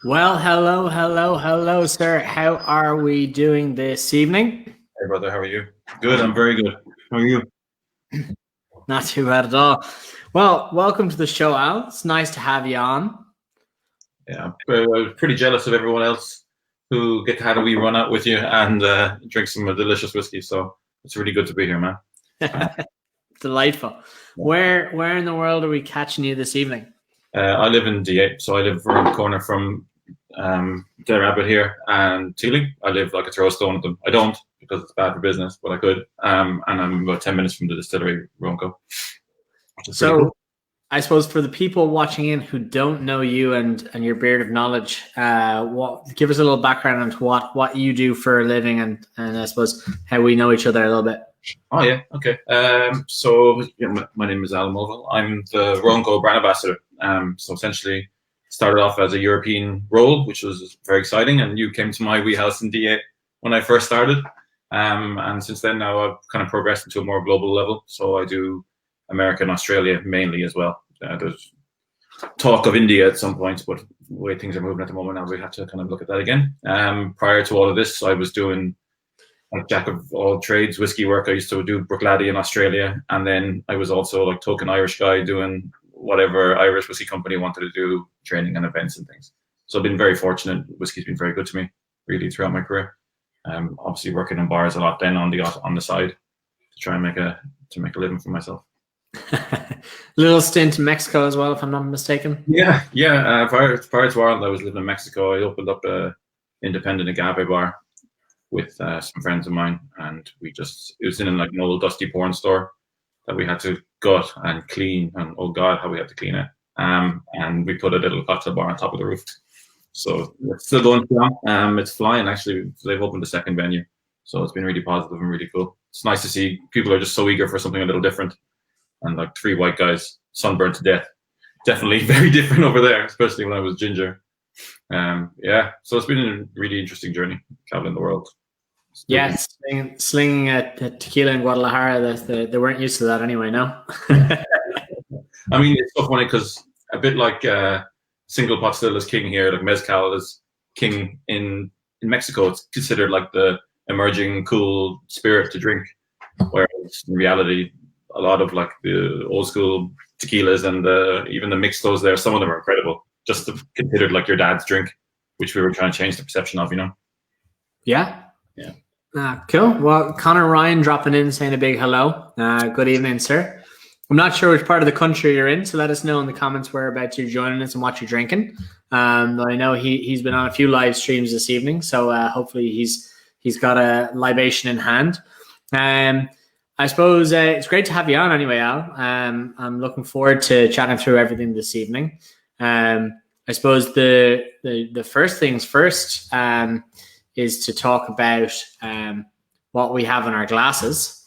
Well, hello, sir. How are we doing this evening? Hey brother, how are you? Good, I'm very good. How are you? Not too bad at all. Well, welcome to the show, Al. It's nice to have you on. Yeah, I was pretty jealous of everyone else who get to have a wee run out with you and drink some delicious whiskey. So it's really good to be here, man. Uh, Delightful. Where in the world are we catching you this evening? I live in D8, so I live around the corner from Dead Rabbit here and Teeling. I live like a throw stone at them. I don't because it's bad for business, but I could. And I'm about 10 minutes from the distillery, Ronco, which is pretty cool. So, I suppose for the people watching in who don't know you and your beard of knowledge, give us a little background on what you do for a living and I suppose how we know each other a little bit. Oh yeah, okay. So my name is Alan Mulvihill. I'm the Ronco brand ambassador. So essentially, started off as a European role, which was very exciting. And you came to my wee house in D8 when I first started. And since then, now I've kind of progressed into a more global level. So I do America and Australia mainly as well. There's talk of India at some point, but the way things are moving at the moment, now we have to kind of look at that again. Prior to all of this, I was doing like jack of all trades whiskey work. I used to do Bruichladdich in Australia, and then I was also like token Irish guy doing whatever Irish whiskey company wanted to do, training and events and things. So I've been very fortunate. Whiskey's been very good to me really throughout my career. Obviously working in bars a lot then on the side to try and make a living for myself. Little stint in Mexico as well, if I'm not mistaken. Yeah. Prior to Ireland, I was living in Mexico. I opened up a independent agave bar with some friends of mine, and it was in like an old dusty porn store that we had to gut and clean, and oh god, how we had to clean it. And we put a little cocktail bar on top of the roof. So it's still going strong. It's flying actually. They've opened a second venue, so it's been really positive and really cool. It's nice to see people are just so eager for something a little different, and like three white guys sunburned to death. Definitely very different over there, especially when I was ginger. So it's been a really interesting journey traveling the world. Yeah, slinging a tequila in Guadalajara, they weren't used to that anyway, no? I mean, it's so funny because a bit like single pot still is king here, like mezcal is king in Mexico. It's considered like the emerging cool spirit to drink, whereas in reality, a lot of like the old school tequilas and even the mixtos there, some of them are incredible. Just considered like your dad's drink, which we were trying to change the perception of, Yeah. Yeah. Cool. Well, Connor Ryan dropping in saying a big hello. Good evening, sir. I'm not sure which part of the country you're in, so let us know in the comments whereabouts you're joining us and what you're drinking. I know he's been on a few live streams this evening, so hopefully he's got a libation in hand. I suppose it's great to have you on anyway, Al. I'm looking forward to chatting through everything this evening. I suppose the first things first is to talk about what we have in our glasses,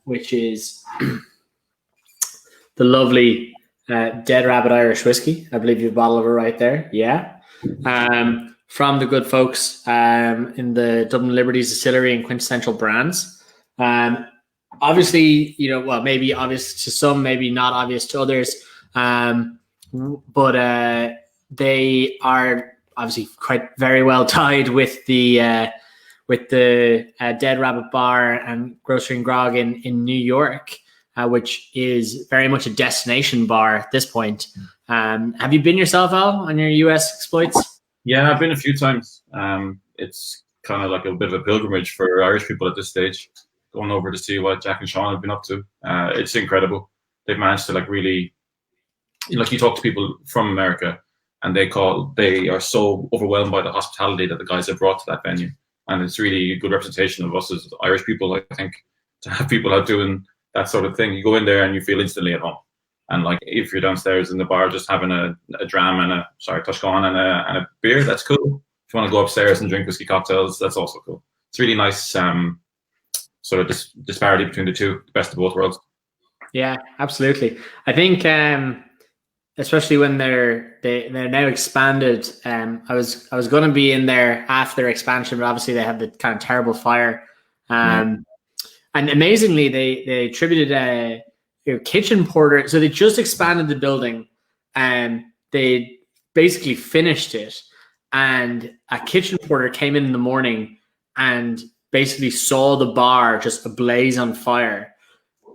which is the lovely Dead Rabbit Irish whiskey. I believe you have a bottle of it right there. Yeah. From the good folks in the Dublin Liberties Distillery and Quintessential Brands. Obviously, maybe obvious to some, maybe not obvious to others, but they are obviously quite very well tied with the Dead Rabbit Bar and Grocery and Grog in New York, which is very much a destination bar at this point. Have you been yourself, Al, on your US exploits? Yeah, I've been a few times. It's kind of like a bit of a pilgrimage for Irish people at this stage, going over to see what Jack and Sean have been up to. It's incredible. They've managed to like really, like you talk to people from America, and they are so overwhelmed by the hospitality that the guys have brought to that venue. And it's really a good representation of us as Irish people, I think, to have people out doing that sort of thing. You go in there and you feel instantly at home. And like if you're downstairs in the bar just having a dram and Tushkan and a beer, that's cool. If you want to go upstairs and drink whiskey cocktails, that's also cool. It's really nice sort of disparity between the two, the best of both worlds. Yeah, absolutely. I think especially when they're now expanded. I was going to be in there after expansion, but obviously they had the kind of terrible fire. And amazingly, they attributed a kitchen porter. So they just expanded the building, and they basically finished it, and a kitchen porter came in the morning and basically saw the bar just ablaze on fire.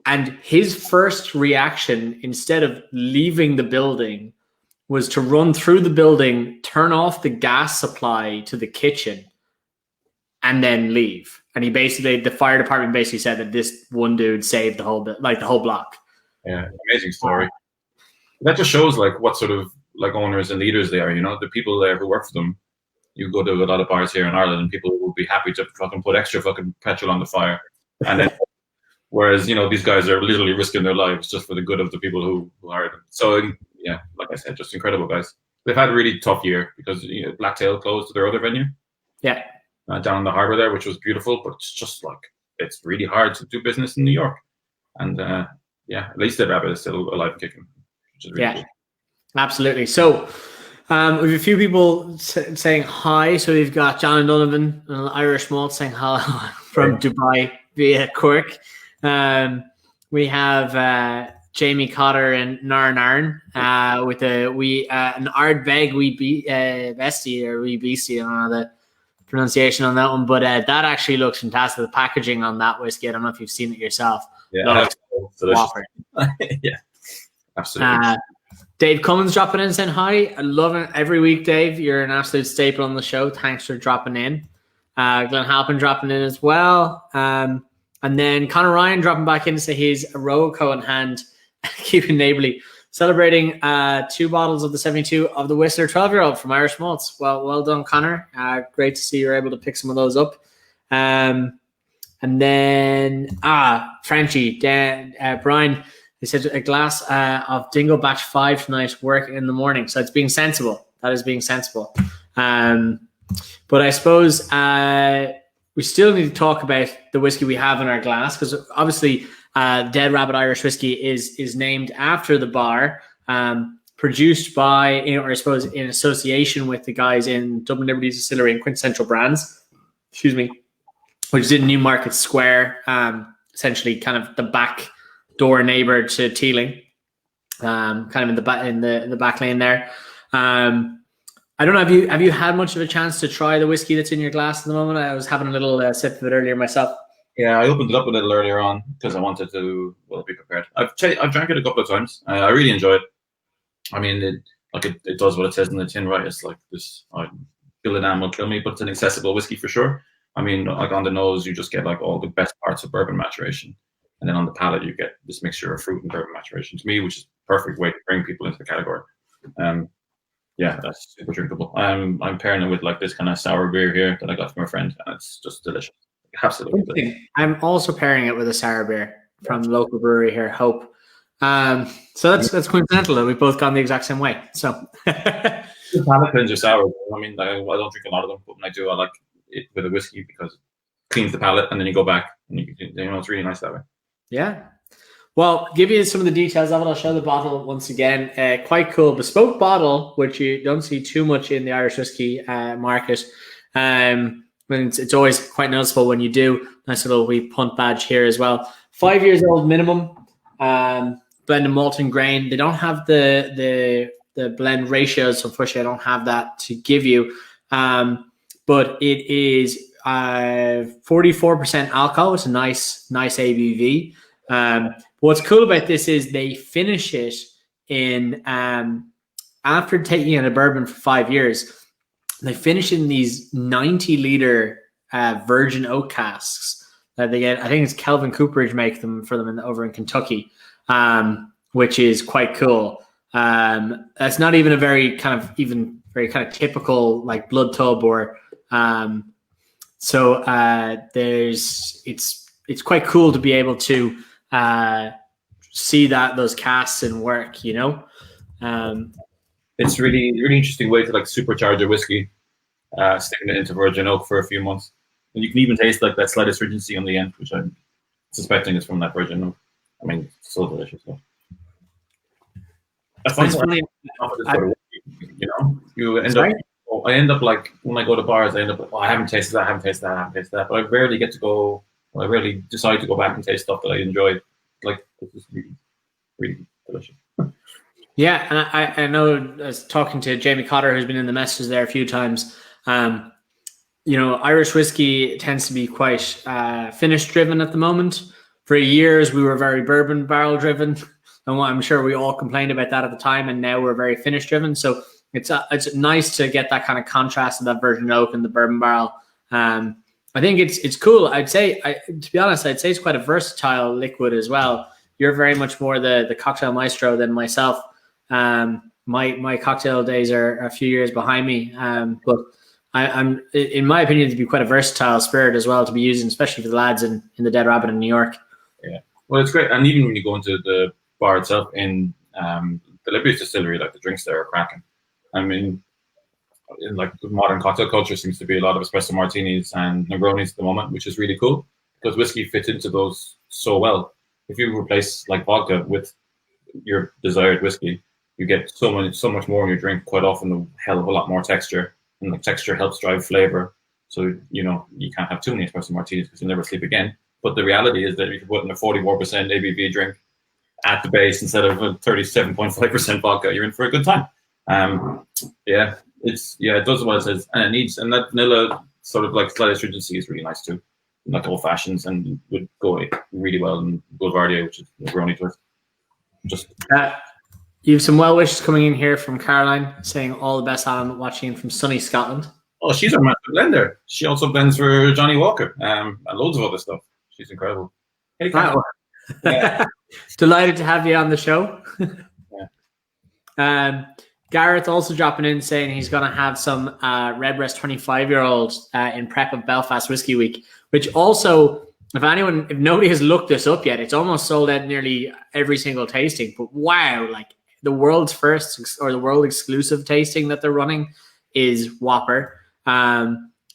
And his first reaction, instead of leaving the building, was to run through the building, turn off the gas supply to the kitchen, and then leave. And the fire department basically said that this one dude saved the whole block. Yeah, amazing story. That just shows like what sort of like owners and leaders they are. You know, the people there who work for them. You go to a lot of bars here in Ireland, and people will be happy to fucking put extra fucking petrol on the fire, and then whereas these guys are literally risking their lives just for the good of the people who hired them. So yeah, like I said, just incredible guys. They've had a really tough year because Blacktail closed their other venue. Yeah. Down in the harbour there, which was beautiful, but it's just like it's really hard to do business in New York. And at least the rabbit is still alive and kicking, which is really cool. Absolutely. So we have a few people saying hi. So we've got John Donovan, an Irish malt, saying hi from Dubai via Cork. We have Jamie Cotter and Naran with an Ardbeg bestie or wee beastie. I don't know the pronunciation on that one, but that actually looks fantastic. The packaging on that whiskey, I don't know if you've seen it yourself. Yeah, Yeah, absolutely. Dave Cummins dropping in saying hi. I love it every week, Dave. You're an absolute staple on the show. Thanks for dropping in. Glenn Halpin dropping in as well. And then Conor Ryan dropping back in to say he's a Roco in hand, keeping neighbourly, celebrating 2 bottles of the 72 of the Whistler 12-year-old from Irish Malts. Well done, Conor. Great to see you're able to pick some of those up. And then Frenchie, Brian, he said a glass of Dingo Batch 5 tonight, work in the morning. So it's being sensible. That is being sensible. But I suppose we still need to talk about the whiskey we have in our glass, because obviously Dead Rabbit Irish Whiskey is named after the bar, produced by, or I suppose in association with the guys in Dublin Liberty Distillery and Quintessential Brands, which is in Newmarket Square, essentially kind of the back door neighbor to Teeling, kind of in the back lane there. I don't know, have you had much of a chance to try the whiskey that's in your glass at the moment? I was having a little sip of it earlier myself. Yeah, I opened it up a little earlier on because I wanted to be prepared. I've drank it a couple of times. I really enjoy it. I mean, it does what it says in the tin, right? It's like this, kill an animal, kill me, but it's an accessible whiskey for sure. I mean, like on the nose, you just get like all the best parts of bourbon maturation. And then on the palate, you get this mixture of fruit and bourbon maturation, to me, which is a perfect way to bring people into the category. Yeah, that's super drinkable. I'm pairing it with like this kind of sour beer here that I got from a friend, and it's just delicious. Absolutely delicious. I'm also pairing it with a sour beer from the local brewery here, Hope. So that's coincidental that we've both gone the exact same way. So palate cleanser sour. I mean, I don't drink a lot of them, but when I do, I like it with a whiskey because it cleans the palate, and then you go back and it's really nice that way. Yeah. Well, give you some of the details of it. I'll show the bottle once again. Quite cool. Bespoke bottle, which you don't see too much in the Irish whiskey market. It's always quite noticeable when you do. Nice little wee punt badge here as well. 5 years old minimum. Blend of malt and grain. They don't have the blend ratios, so unfortunately I don't have that to give you. But it is 44% alcohol. It's a nice ABV. What's cool about this is they finish it in after taking in a bourbon for 5 years. They finish in these 90-liter virgin oak casks that they get. I think it's Kelvin Cooperage make them for them over in Kentucky, which is quite cool. That's not even a very kind of typical like blood tub or it's quite cool to be able to see those casts in work, It's really, really interesting way to like supercharge a whiskey, sticking it into virgin oak for a few months. And you can even taste like that slight astringency on the end, which I'm suspecting is from that virgin oak. I mean, it's so delicious. That's funny. I end up like when I go to bars, I end up like, I haven't tasted that. But I rarely get to go. I rarely decide to go back and taste stuff that I enjoyed. Like, this is really, really delicious. Yeah, and I know I was talking to Jamie Cotter, who's been in the messages there a few times. Irish whiskey tends to be quite finish driven at the moment. For years, we were very bourbon barrel driven, and I'm sure we all complained about that at the time. And now we're very finish driven. So it's nice to get that kind of contrast of that virgin oak and the bourbon barrel. I think it's cool. I'd say, to be honest, I'd say it's quite a versatile liquid as well. You're very much more the cocktail maestro than myself. My cocktail days are a few years behind me, but I'm in my opinion to be quite a versatile spirit as well to be using, especially for the lads in the Dead Rabbit in New York. Yeah, well, it's great, and even when you go into the bar itself in the Libby's distillery, like the drinks there are cracking. I mean, in like the modern cocktail culture seems to be a lot of espresso martinis and Negronis at the moment, which is really cool because whiskey fits into those so well. If you replace like vodka with your desired whiskey, you get so much more in your drink. Quite often, a hell of a lot more texture, and the texture helps drive flavor. So you can't have too many espresso martinis because you'll never sleep again. But the reality is that if you put in a 44% ABV drink at the base instead of a 37.5% vodka, you're in for a good time. It does what it says, and that vanilla sort of like slight astringency is really nice too. Like old fashions, and would go really well in Boulevardier, which is Negroni twist. You have some well wishes coming in here from Caroline, saying all the best, Alan, watching from sunny Scotland. Oh, she's our master blender. She also blends for Johnny Walker and loads of other stuff. She's incredible. Hey, Caroline. Yeah. Delighted to have you on the show. Yeah. Gareth also dropping in saying he's going to have some Redbreast 25-year-olds in prep of Belfast Whiskey Week, which also, if nobody has looked this up yet, it's almost sold out nearly every single tasting. But wow, like the world's first or the world exclusive tasting that they're running is whopper.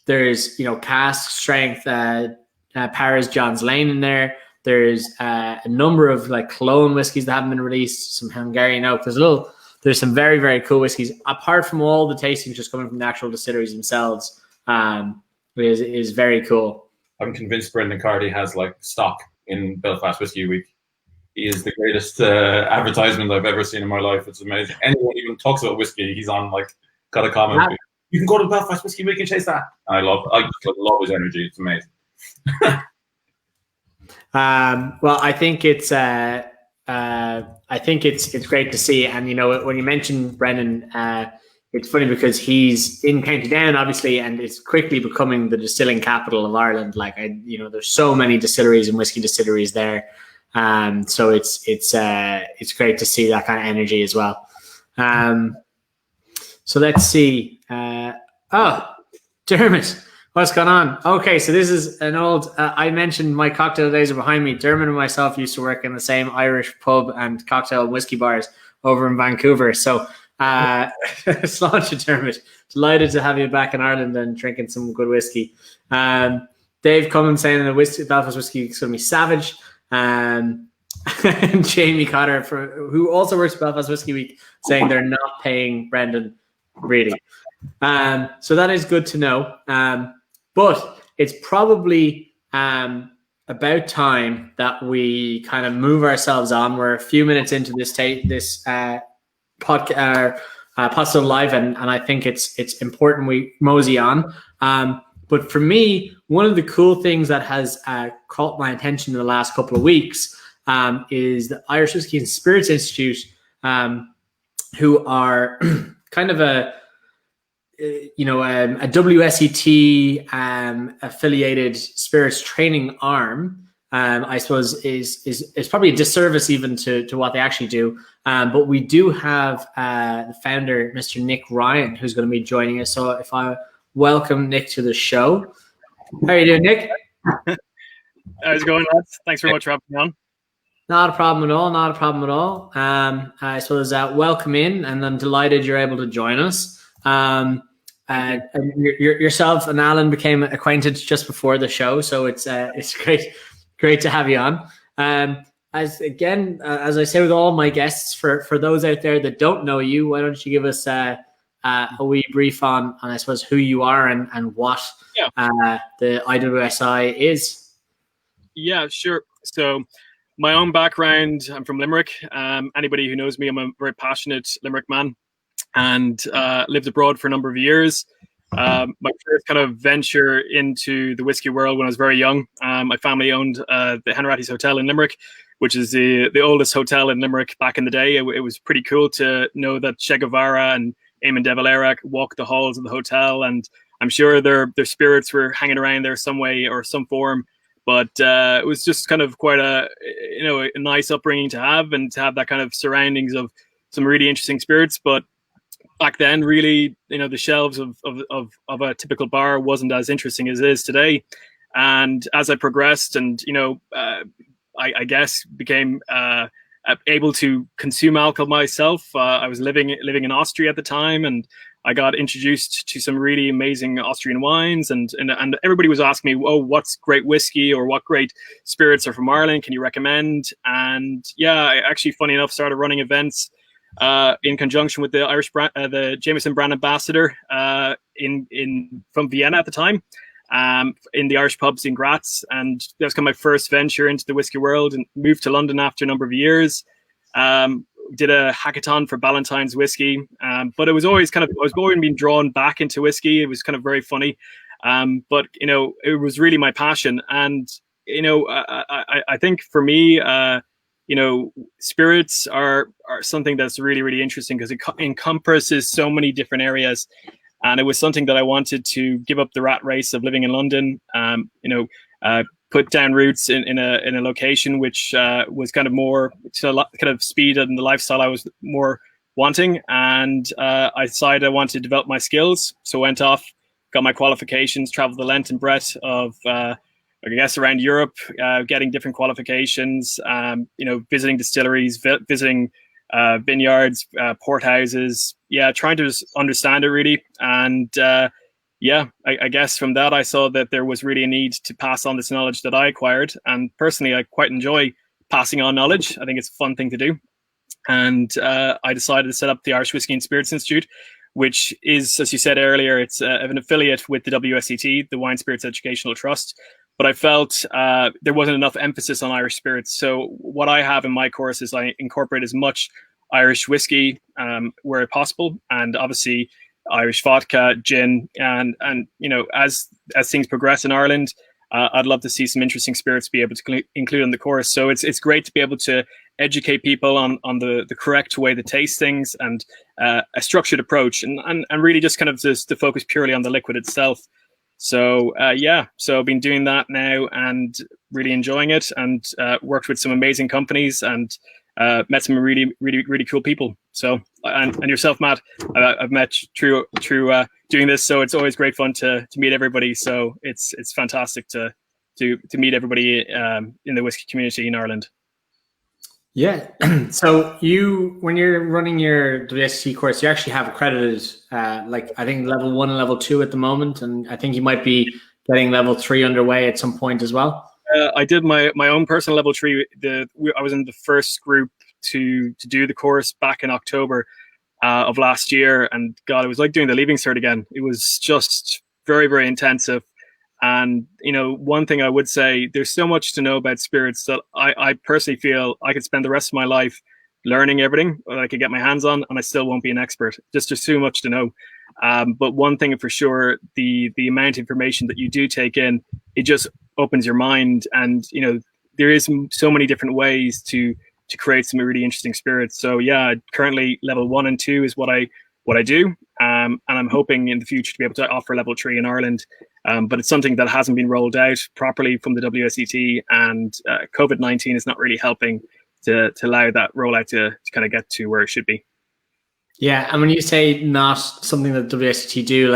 There's, cask strength, Paris John's Lane in there. There's a number of like clone whiskies that haven't been released, some Hungarian oak. There's some very, very cool whiskies. Apart from all the tastings just coming from the actual distilleries themselves, is very cool. I'm convinced Brendan Carty has like stock in Belfast Whiskey Week. He is the greatest advertisement I've ever seen in my life. It's amazing. Anyone even talks about whiskey, he's on like got a comment. Yeah. You can go to Belfast Whiskey Week and chase that. I just love his energy. It's amazing. Well, I think it's great to see. And when you mention Brendan, it's funny because he's in County Down, obviously, and it's quickly becoming the distilling capital of Ireland. Like there's so many distilleries and whiskey distilleries there. So it's great to see that kind of energy as well. So let's see. Dermot, what's going on? Okay, so this is an old. I mentioned my cocktail days are behind me. Dermot and myself used to work in the same Irish pub and cocktail and whiskey bars over in Vancouver. So, Sláinte, Dermot. Delighted to have you back in Ireland and drinking some good whiskey. Dave Cummins saying that Belfast Whiskey is going to be savage. And Jamie Cotter, who also works at Belfast Whiskey Week, saying they're not paying Brendan, really. So that is good to know. But it's probably about time that we kind of move ourselves on. We're a few minutes into this podcast, Potstilled Live, and I think it's important we mosey on. But for me, one of the cool things that has caught my attention in the last couple of weeks is the Irish Whiskey and Spirits Institute, who are kind of a WSET affiliated spirits training arm. I suppose is probably a disservice even to what they actually do. But we do have the founder, Mr. Nick Ryan, who's going to be joining us. So if I welcome Nick to the show. How are you doing, Nick? How's it going, lads? Thanks very much for having me on. Not a problem at all. Not a problem at all. I suppose welcome in, and I'm delighted you're able to join us. Yourself and Alan became acquainted just before the show, so it's great to have you on. As I say with all my guests, for those out there that don't know you, why don't you give us a wee brief on I suppose who you are and what the IWSI is? Yeah, sure. So my own background, I'm from Limerick. Anybody who knows me, I'm a very passionate Limerick man, and lived abroad for a number of years. My first kind of venture into the whiskey world when I was very young. My family owned the Henratty's Hotel in Limerick, which is the oldest hotel in Limerick back in the day. It was pretty cool to know that Che Guevara and Eamon de Valera walked the halls of the hotel, and I'm sure their spirits were hanging around there some way or some form. But it was just kind of quite a nice upbringing to have, and to have that kind of surroundings of some really interesting spirits. But back then, really, the shelves of a typical bar wasn't as interesting as it is today. And as I progressed, and I guess became able to consume alcohol myself. I was living in Austria at the time, and I got introduced to some really amazing Austrian wines, and everybody was asking me, "Oh, what's great whiskey, or what great spirits are from Ireland? Can you recommend?" And yeah, I actually, funny enough, started running events in conjunction with the the Jameson brand ambassador from Vienna at the time, in the Irish pubs in Graz, and that was kind of my first venture into the whiskey world. And moved to London after a number of years. Did a hackathon for Ballantine's whiskey, but it was always I was always being drawn back into whiskey. It was kind of very funny, but it was really my passion. And I think for me, spirits are something that's really, really interesting, because it encompasses so many different areas. And it was something that I wanted to give up the rat race of living in London. Put down roots in a location which was kind of more to kind of speed and the lifestyle I was more wanting. And I decided I wanted to develop my skills. So went off, got my qualifications, traveled the length and breadth of, I guess, around Europe, getting different qualifications, visiting distilleries, visiting vineyards, port houses. Yeah, trying to just understand it really. And I guess from that, I saw that there was really a need to pass on this knowledge that I acquired. And personally, I quite enjoy passing on knowledge. I think it's a fun thing to do. And I decided to set up the Irish Whiskey and Spirits Institute, which is, as you said earlier, it's an affiliate with the WSET, the Wine Spirits Educational Trust. But I felt there wasn't enough emphasis on Irish spirits. So what I have in my course is I incorporate as much Irish whiskey where possible, and obviously Irish vodka, gin, and as things progress in Ireland, I'd love to see some interesting spirits be able to include in the course. So it's great to be able to educate people on the correct way to taste things, and a structured approach, and really just kind of just to focus purely on the liquid itself. So so I've been doing that now and really enjoying it, and worked with some amazing companies, and met some really, really, really cool people. So, and yourself, Matt, I've met through doing this. So it's always great fun to meet everybody. So it's fantastic to meet everybody in the whiskey community in Ireland. Yeah. So when you're running your WSET course, you actually have accredited, I think level 1 and level 2 at the moment, and I think you might be getting level 3 underway at some point as well. I did my own personal level 3. I was in the first group to do the course back in October of last year, and God, it was like doing the Leaving Cert again. It was just very, very intensive. And one thing I would say, there's so much to know about spirits that I personally feel I could spend the rest of my life learning everything that I could get my hands on, and I still won't be an expert. Just there's so much to know. But one thing for sure, the amount of information that you do take in, it just opens your mind. And there is so many different ways to create some really interesting spirits. So yeah, currently level 1 and 2 is what I do, and I'm hoping in the future to be able to offer level 3 in Ireland. But it's something that hasn't been rolled out properly from the WSET, and COVID-19 is not really helping to allow that rollout to kind of get to where it should be. Yeah, and when you say not something that WSET do,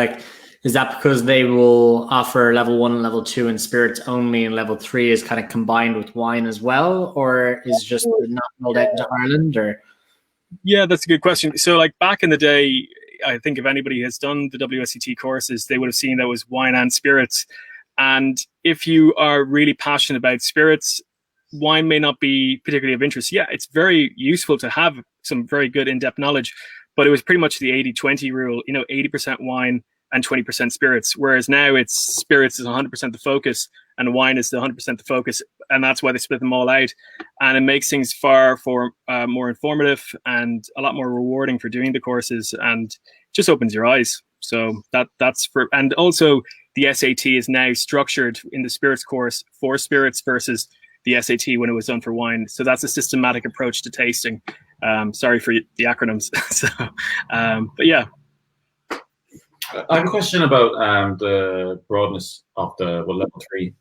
is that because they will offer level 1 and level 2 in spirits only, and level 3 is kind of combined with wine as well, or is just not rolled out into Ireland? Or yeah, that's a good question. So back in the day, I think if anybody has done the WSET courses, they would have seen that was wine and spirits. And if you are really passionate about spirits, wine may not be particularly of interest. Yeah, it's very useful to have some very good in-depth knowledge, but it was pretty much the 80-20 rule, 80% wine and 20% spirits. Whereas now it's spirits is 100% the focus and wine is the 100% the focus. and that's why they split them all out, and it makes things far more informative and a lot more rewarding for doing the courses, and just opens your eyes. So that's for, and also the SAT is now structured in the spirits course for spirits versus the SAT when it was done for wine. So that's a systematic approach to tasting. Sorry for the acronyms. So, but yeah. I have a question about the broadness of the level 3.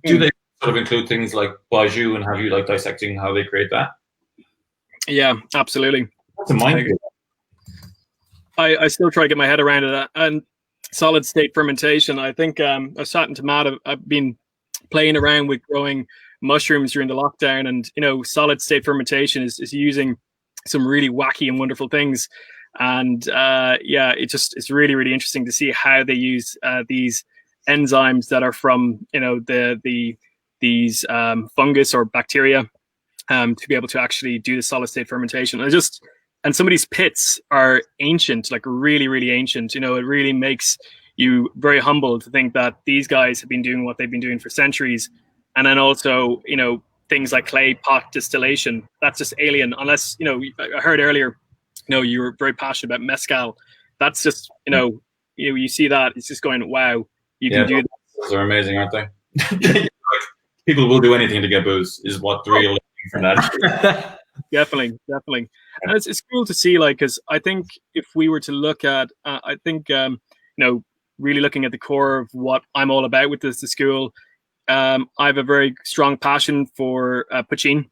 Do they sort of include things like Baiju, and have you like dissecting how they create that? Yeah, absolutely. That's a mind. I still try to get my head around it. And solid state fermentation, I think I was chatting to Matt. I've been playing around with growing mushrooms during the lockdown, and solid state fermentation is using some really wacky and wonderful things. And it's really, really interesting to see how they use these enzymes that are from these fungus or bacteria to be able to actually do the solid state fermentation. And some of these pits are ancient, like really, really ancient. It really makes you very humble to think that these guys have been doing what they've been doing for centuries. And then also, things like clay pot distillation, that's just alien. Unless, I heard earlier, you were very passionate about mezcal. That's just, you see that, it's just going, wow, you can do that. Those are amazing, aren't they? People will do anything to get booze, is what the real from that. Definitely. And it's cool to see, because I think if we were to look at, really looking at the core of what I'm all about with the school, I have a very strong passion for poaching.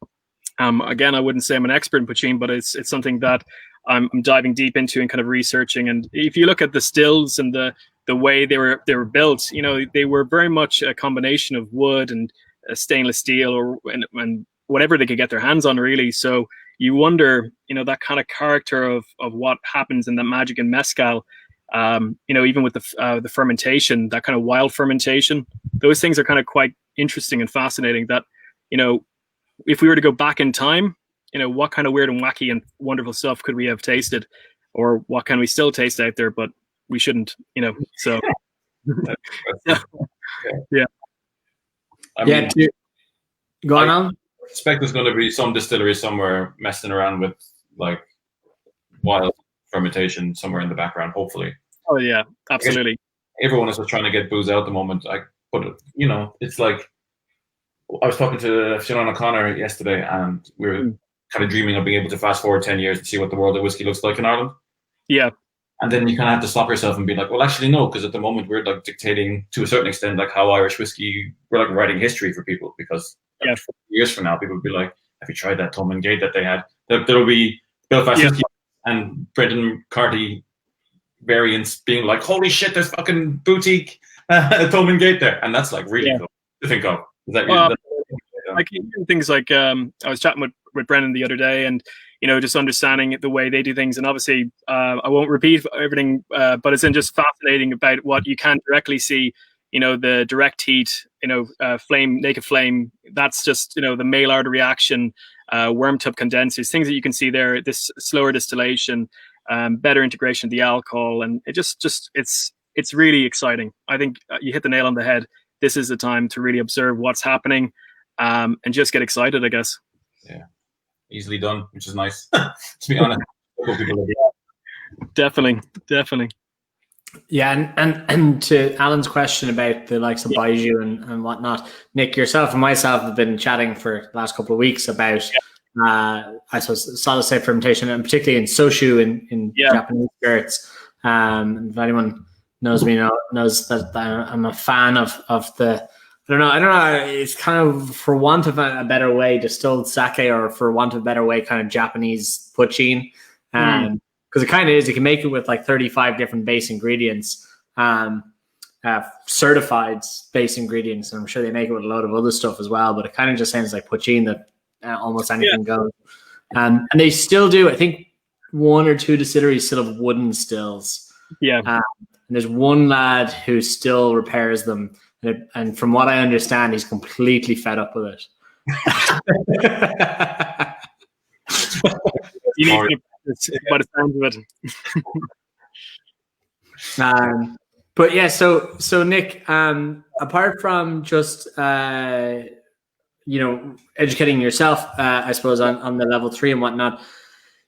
Again, I wouldn't say I'm an expert in poaching, but it's something that I'm diving deep into and kind of researching. And if you look at the stills and the way they were built, they were very much a combination of wood and stainless steel and whatever they could get their hands on, really. So you wonder, that kind of character of what happens in the magic in mezcal. Even with the fermentation, that kind of wild fermentation, those things are kind of quite interesting and fascinating. That if we were to go back in time, what kind of weird and wacky and wonderful stuff could we have tasted, or what can we still taste out there, but we shouldn't, so yeah. Go on. I suspect there's going to be some distillery somewhere messing around with like wild fermentation somewhere in the background, hopefully. Oh yeah, absolutely. Everyone is just trying to get booze out at the moment. But it's like, I was talking to Fiona O'Connor yesterday, and we were kind of dreaming of being able to fast forward 10 years and see what the world of whiskey looks like in Ireland. Yeah. And then you kind of have to stop yourself and be like, well, actually, no, because at the moment we're like dictating to a certain extent like how Irish whiskey, we're like writing history for people, because 40 years from now, people will be like, have you tried that Thomond Gate that they had? There'll be Belfast whiskey and Brendan Carty variants being like, holy shit, there's fucking boutique Thomond Gate there. And that's like really cool to think of. Is that like things like I was chatting with Brendan the other day, and just understanding the way they do things. And obviously I won't repeat everything, but it's just fascinating about what you can directly see. The direct heat, flame, naked flame, that's just the Maillard reaction, worm tub condensers, things that you can see there, this slower distillation, better integration of the alcohol, and it just it's really exciting. I think you hit the nail on the head. This is the time to really observe what's happening, and just get excited, I guess. Yeah, easily done, which is nice. To be honest, definitely. Yeah, and to Alan's question about the likes of Baiju and whatnot, Nick, yourself and myself have been chatting for the last couple of weeks about I suppose solid state fermentation, and particularly in Soshu in Japanese spirits. If anyone knows me knows that I'm a fan of the I don't know. It's kind of, for want of a better way, distilled sake, or for want of a better way, kind of Japanese poaching. Because it kind of is. You can make it with like 35 different base ingredients, certified base ingredients. And I'm sure they make it with a load of other stuff as well. But it kind of just sounds like poaching, that almost anything goes. And they still do. I think 1 or 2 distilleries still have wooden stills. Yeah. And there's one lad who still repairs them. And from what I understand, he's completely fed up with it. You need to practice by the sounds of it. But yeah, so Nick, apart from just educating yourself, I suppose, on the level 3 and whatnot.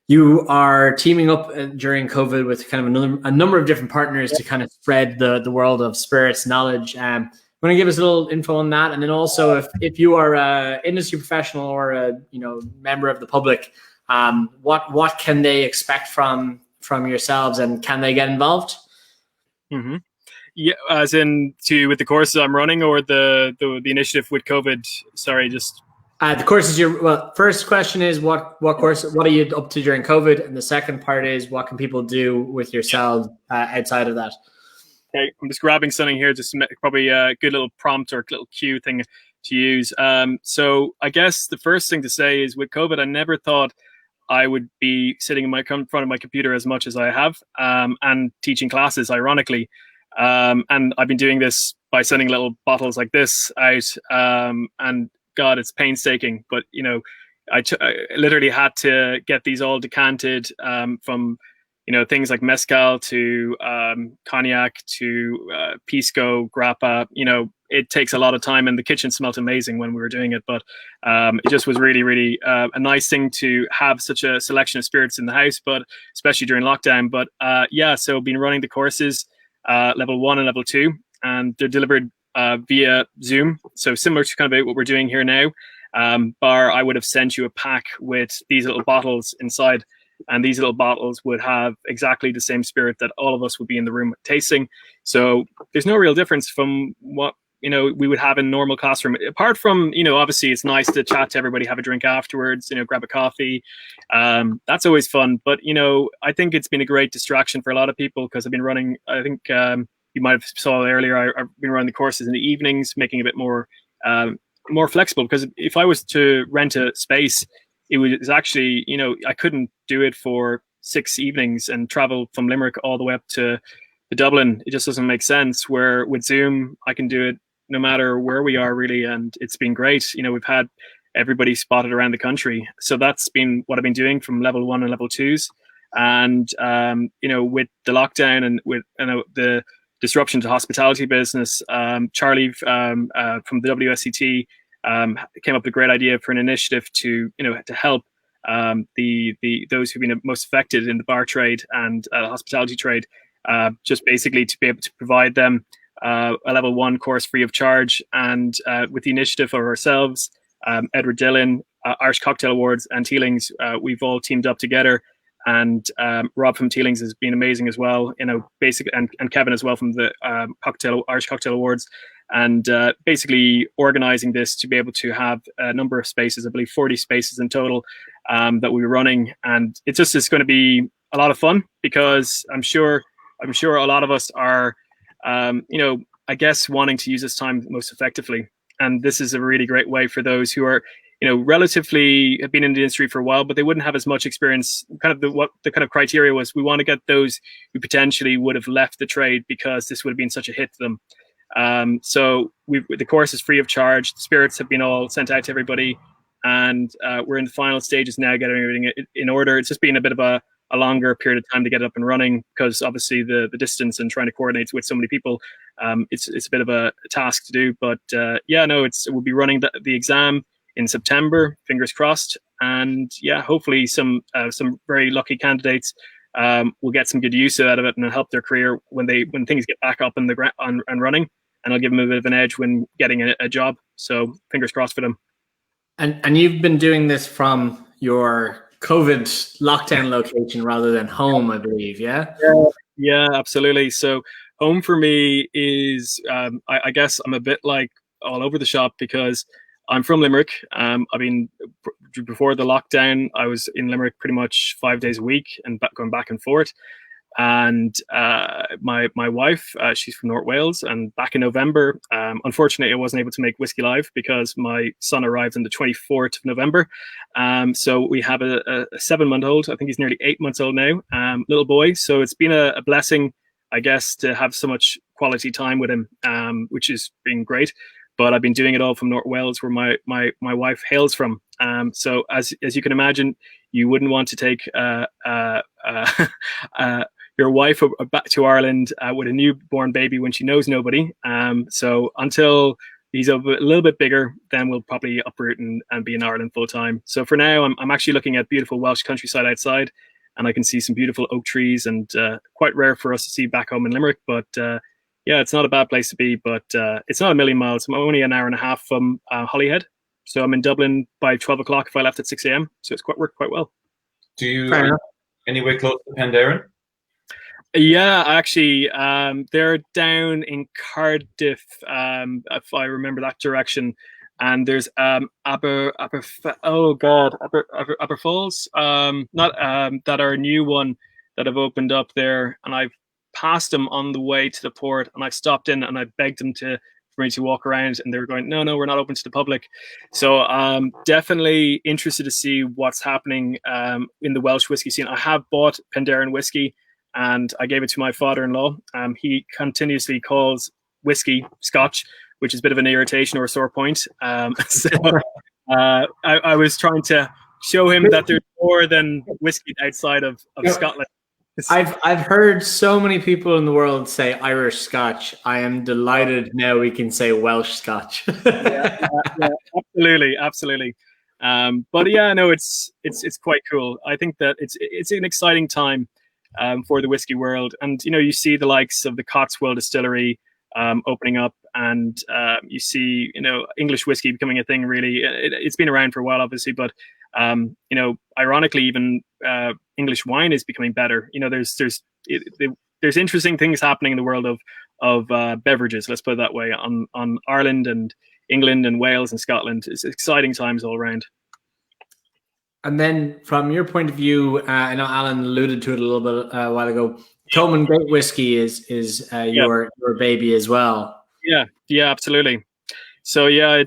You are teaming up during COVID with kind of a number of different partners to kind of spread the world of spirits knowledge. Want to give us a little info on that, and then also if you are an industry professional or a member of the public, what can they expect from yourselves, and can they get involved? Mm-hmm. Yeah, as in with the courses I'm running, or the initiative with COVID. Sorry, just. The courses first question is what course, what are you up to during COVID? And the second part is what can people do with yourselves outside of that? Okay, I'm just grabbing something here, just probably a good little prompt or a little cue thing to use. So I guess the first thing to say is with COVID, I never thought I would be sitting in front of my computer as much as I have, and teaching classes, ironically. And I've been doing this by sending little bottles like this out, and God, it's painstaking, but I literally had to get these all decanted, from things like mezcal to cognac to pisco, grappa. It takes a lot of time, and the kitchen smelled amazing when we were doing it, but it just was really, really a nice thing to have such a selection of spirits in the house, but especially during lockdown. But so been running the courses, level 1 and level 2, and they're delivered via Zoom, so similar to kind of what we're doing here now. Bar, I would have sent you a pack with these little bottles inside, and these little bottles would have exactly the same spirit that all of us would be in the room tasting. So there's no real difference from what we would have in normal classroom, apart from obviously it's nice to chat to everybody, have a drink afterwards, grab a coffee. That's always fun, but I think it's been a great distraction for a lot of people, because I've been running, I think you might have saw earlier, I've been running the courses in the evenings, making it a bit more flexible, because if I was to rent a space, it was actually, I couldn't do it for 6 evenings and travel from Limerick all the way up to Dublin. It just doesn't make sense, where with Zoom, I can do it no matter where we are, really, and it's been great. We've had everybody spotted around the country. So that's been what I've been doing from level 1 and level 2s. And, with the lockdown and with the disruption to hospitality business, Charlie from the WSET came up with a great idea for an initiative to help those who've been most affected in the bar trade and hospitality trade, just basically to be able to provide them a level 1 course free of charge. And with the initiative of ourselves, Edward Dillon, Irish Cocktail Awards, and Teeling's, we've all teamed up together. And Rob from Teeling's has been amazing as well, basically, and Kevin as well from the Irish Cocktail Awards, and basically organizing this to be able to have a number of spaces, I believe 40 spaces in total, that we were running. And it just is going to be a lot of fun, because I'm sure a lot of us are, I guess, wanting to use this time most effectively. And this is a really great way for those who are, relatively have been in the industry for a while, but they wouldn't have as much experience. What the kind of criteria was, we want to get those who potentially would have left the trade because this would have been such a hit to them. So the course is free of charge. The spirits have been all sent out to everybody, and we're in the final stages now, getting everything in order. It's just been a bit of a longer period of time to get it up and running, because obviously the distance and trying to coordinate with so many people, it's a bit of a task to do. But we'll be running the exam in September, fingers crossed, and hopefully some very lucky candidates will get some good use out of it and help their career when things get back up and running, and I'll give them a bit of an edge when getting a job. So fingers crossed for them. And you've been doing this from your COVID lockdown location rather than home, I believe, yeah? Yeah, absolutely. So home for me is, I guess I'm a bit like all over the shop, because I'm from Limerick. Before the lockdown, I was in Limerick pretty much 5 days a week and going back and forth. And my wife, she's from North Wales, and back in November, unfortunately, I wasn't able to make Whiskey Live because my son arrived on the 24th of November. So we have a 7-month-old. I think he's nearly 8 months old now, little boy. So it's been a blessing, I guess, to have so much quality time with him, which has been great. But I've been doing it all from North Wales, where my wife hails from. So as you can imagine, you wouldn't want to take your wife back to Ireland with a newborn baby when she knows nobody. So until he's a little bit bigger, then we'll probably uproot and be in Ireland full time. So for now, I'm actually looking at beautiful Welsh countryside outside, and I can see some beautiful oak trees, and quite rare for us to see back home in Limerick. But yeah, it's not a bad place to be, but it's not a million miles. I'm only an hour and a half from Holyhead. So I'm in Dublin by 12 o'clock if I left at 6 a.m. So it's worked quite well. Do you anywhere close to Penderyn? Yeah, actually, they're down in Cardiff, if I remember that direction. And there's Aber Falls, not that are a new one that have opened up there. And I've passed them on the way to the port, and I stopped in and I begged them for me to walk around, and they were going, no, we're not open to the public. So definitely interested to see what's happening in the Welsh whiskey scene. I have bought Penderyn whiskey, and I gave it to my father-in-law. He continuously calls whiskey Scotch, which is a bit of an irritation or a sore point. So I was trying to show him that there's more than whiskey outside of Scotland. I've heard so many people in the world say Irish Scotch. I am delighted now we can say Welsh Scotch. yeah, absolutely. But yeah, no, it's quite cool. I think that it's an exciting time for the whiskey world, and you see the likes of the Cotswold distillery opening up, and you see English whiskey becoming a thing. Really, it's been around for a while, obviously, but ironically, even English wine is becoming better. There's interesting things happening in the world of beverages. Let's put it that way. On Ireland and England and Wales and Scotland, it's exciting times all around. And then, from your point of view, I know Alan alluded to it a little bit a while ago. Toman Gate whiskey is your baby as well. Yeah, absolutely. So yeah,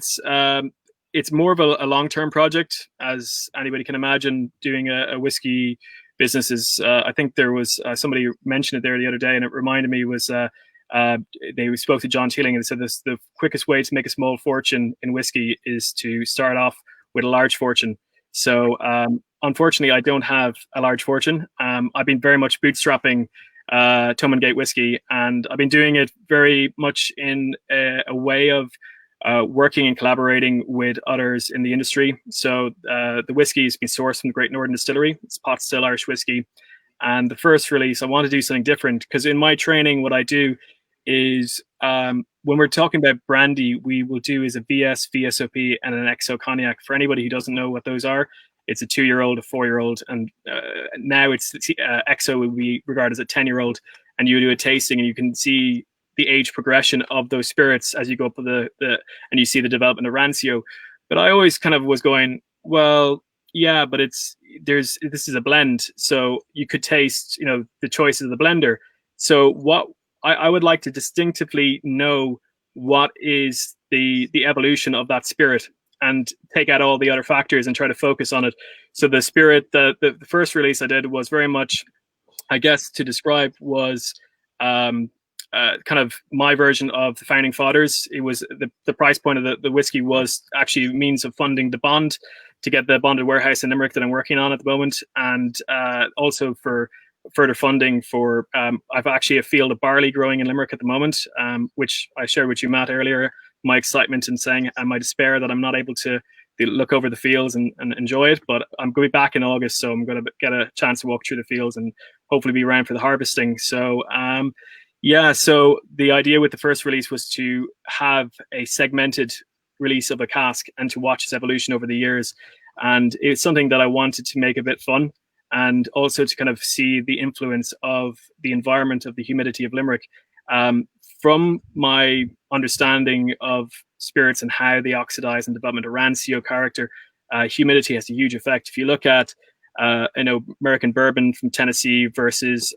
it's more of a long-term project, as anybody can imagine. Doing a whiskey business is, I think there was somebody mentioned it there the other day, and it reminded me was they spoke to John Teeling, and they said the quickest way to make a small fortune in whiskey is to start off with a large fortune. So unfortunately, I don't have a large fortune. I've been very much bootstrapping Toman Gate whiskey, and I've been doing it very much in a way of working and collaborating with others in the industry. So the whiskey has been sourced from the Great Northern Distillery. It's Potstilled Irish whiskey. And the first release, I want to do something different, because in my training, what I do is when we're talking about brandy, we will do is a VS, VSOP, and an XO cognac. For anybody who doesn't know what those are, it's a 2-year-old, a 4-year-old, and now it's XO would be regarded as a 10-year-old. And you do a tasting, and you can see the age progression of those spirits as you go up with and you see the development of Rancio. But I always kind of was going, well, yeah, but this is a blend, so you could taste, the choices of the blender. So what I would like to distinctively know what is the evolution of that spirit, and take out all the other factors and try to focus on it. So the spirit, the first release I did was very much, I guess, to describe was kind of my version of the Founding Fathers. It was the price point of the whiskey was actually a means of funding the bond to get the bonded warehouse in Limerick that I'm working on at the moment, and also for further funding for I've actually a field of barley growing in Limerick at the moment, which I shared with you, Matt, earlier. My excitement in saying and my despair that I'm not able to look over the fields and enjoy it, but I'm going to be back in August, so I'm going to get a chance to walk through the fields and hopefully be around for the harvesting. So so the idea with the first release was to have a segmented release of a cask and to watch its evolution over the years, and it's something that I wanted to make a bit fun, and also to kind of see the influence of the environment, of the humidity of Limerick. From my understanding of spirits and how they oxidize and development of Rancio character, humidity has a huge effect. If you look at American bourbon from Tennessee versus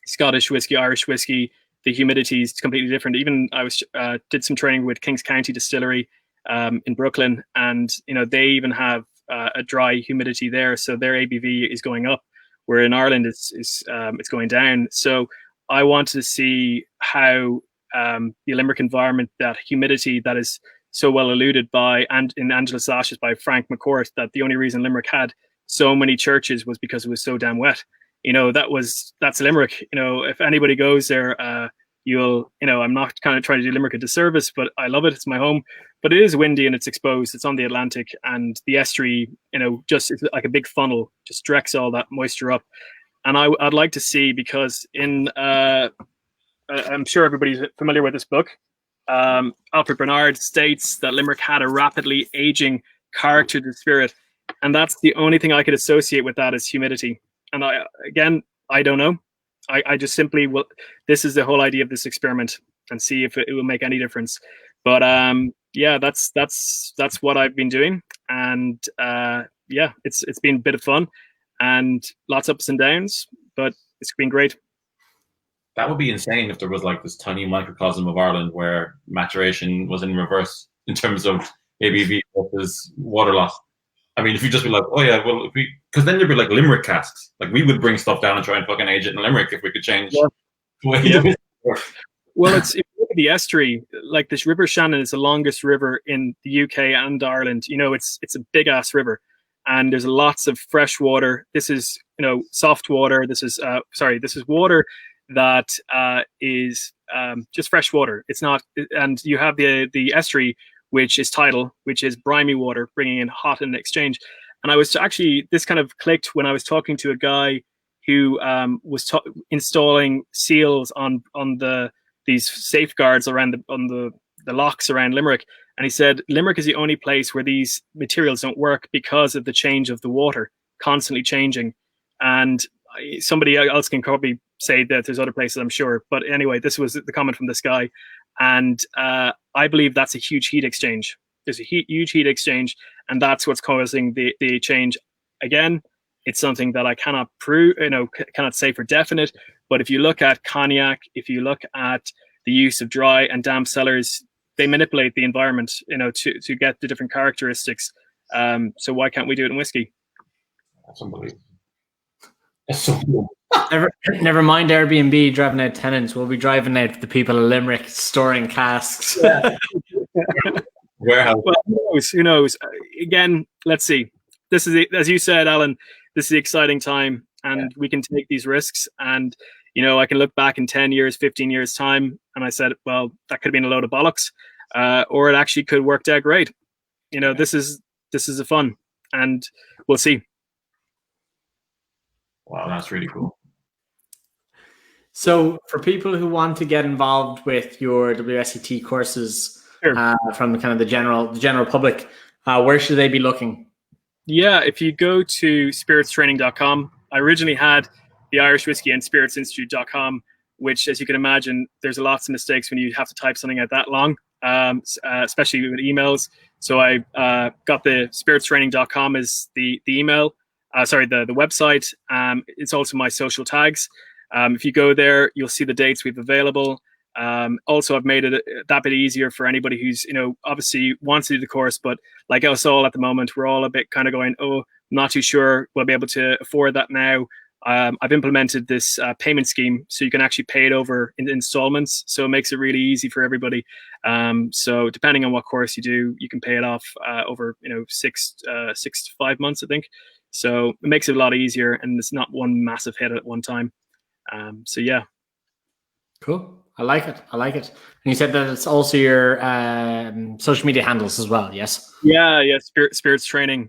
Scottish whiskey, Irish whiskey, the humidity is completely different. Even I did some training with Kings County Distillery in Brooklyn, and they even have a dry humidity there, so their ABV is going up, where in Ireland it's going down. So I wanted to see how the Limerick environment, that humidity that is so well alluded by, and in Angela's Ashes by Frank McCourt, that the only reason Limerick had so many churches was because it was so damn wet. That's Limerick. If anybody goes there, I'm not kind of trying to do Limerick a disservice, but I love it. It's my home, but it is windy and it's exposed. It's on the Atlantic, and the estuary, just it's like a big funnel, just directs all that moisture up. And I'd like to see, because I'm sure everybody's familiar with this book. Alfred Bernard states that Limerick had a rapidly aging character to spirit, and that's the only thing I could associate with that is humidity. And I don't know. I just simply will. This is the whole idea of this experiment, and see if it will make any difference. But that's what I've been doing, and it's been a bit of fun, and lots of ups and downs, but it's been great. That would be insane if there was like this tiny microcosm of Ireland where maturation was in reverse in terms of ABV versus water loss. I mean, if you just be like, oh yeah, well, because then there'd be like Limerick casks. Like we would bring stuff down and try and fucking age it in Limerick if we could change the way it is. Well, if you look at the estuary, like this River Shannon is the longest river in the UK and Ireland. It's a big ass river, and there's lots of fresh water. This is soft water. This is water that is just fresh water. It's not, and you have the estuary, which is tidal, which is briny water, bringing in hot in exchange. And I was actually, this kind of clicked when I was talking to a guy who was installing seals on these safeguards around the locks around Limerick. And he said Limerick is the only place where these materials don't work because of the change of the water, constantly changing. And somebody else can probably say that there's other places, I'm sure. But anyway, this was the comment from this guy. And I believe that's a huge heat exchange. There's a huge heat exchange, and that's what's causing the change. Again, it's something that I cannot prove, cannot say for definite. But if you look at cognac, if you look at the use of dry and damp cellars, they manipulate the environment, to get the different characteristics. So why can't we do it in whiskey? That's unbelievable. That's so cool. Never mind Airbnb driving out tenants. We'll be driving out the people of Limerick storing casks. Yeah. Warehouse. Well, who knows? Again, let's see. This is, as you said, Alan, this is the exciting time, and we can take these risks. And, I can look back in 10 years, 15 years time, and I said, well, that could have been a load of bollocks, or it actually could have worked out great. This is a fun, and we'll see. Wow, that's really cool. So for people who want to get involved with your WSET courses, sure. From kind of the general public, where should they be looking? Yeah, if you go to spiritstraining.com, I originally had the Irish Whiskey and Spirits Institute.com, which, as you can imagine, there's lots of mistakes when you have to type something out that long, especially with emails. So I got the spiritstraining.com as the email, the website. It's also my social tags. If you go there, you'll see the dates we've available. Also, I've made it that bit easier for anybody who's, obviously wants to do the course, but like us all at the moment, we're all a bit kind of going, oh, I'm not too sure we'll be able to afford that now. I've implemented this payment scheme, so you can actually pay it over in installments. So it makes it really easy for everybody. So depending on what course you do, you can pay it off over 6 to 5 months, I think. So it makes it a lot easier, and it's not one massive hit at one time. So yeah. Cool. I like it. And you said that it's also your social media handles as well, yes? Yeah. Spirits Training.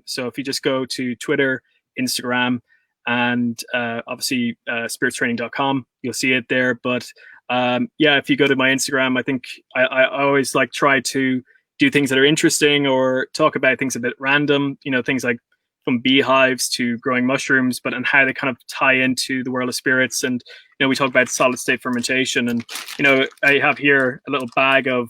So if you just go to Twitter, Instagram, and obviously spiritstraining.com, you'll see it there. But if you go to my Instagram, I think I always try to do things that are interesting or talk about things a bit random, things like from beehives to growing mushrooms, and how they kind of tie into the world of spirits. And, we talk about solid state fermentation, and, I have here a little bag of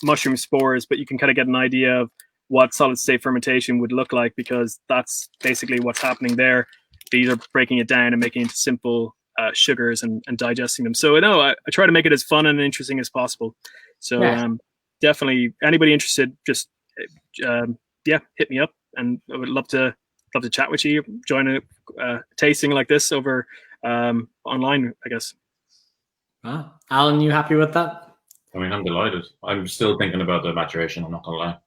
mushroom spores, but you can kind of get an idea of what solid state fermentation would look like, because that's basically what's happening there. These are breaking it down and making it into simple sugars and digesting them. So I try to make it as fun and interesting as possible. So definitely anybody interested, just hit me up, and I would love to chat with you, join a tasting like this over online, I guess. Alan, you happy with that? I mean, I'm delighted. I'm still thinking about the maturation, I'm not gonna lie.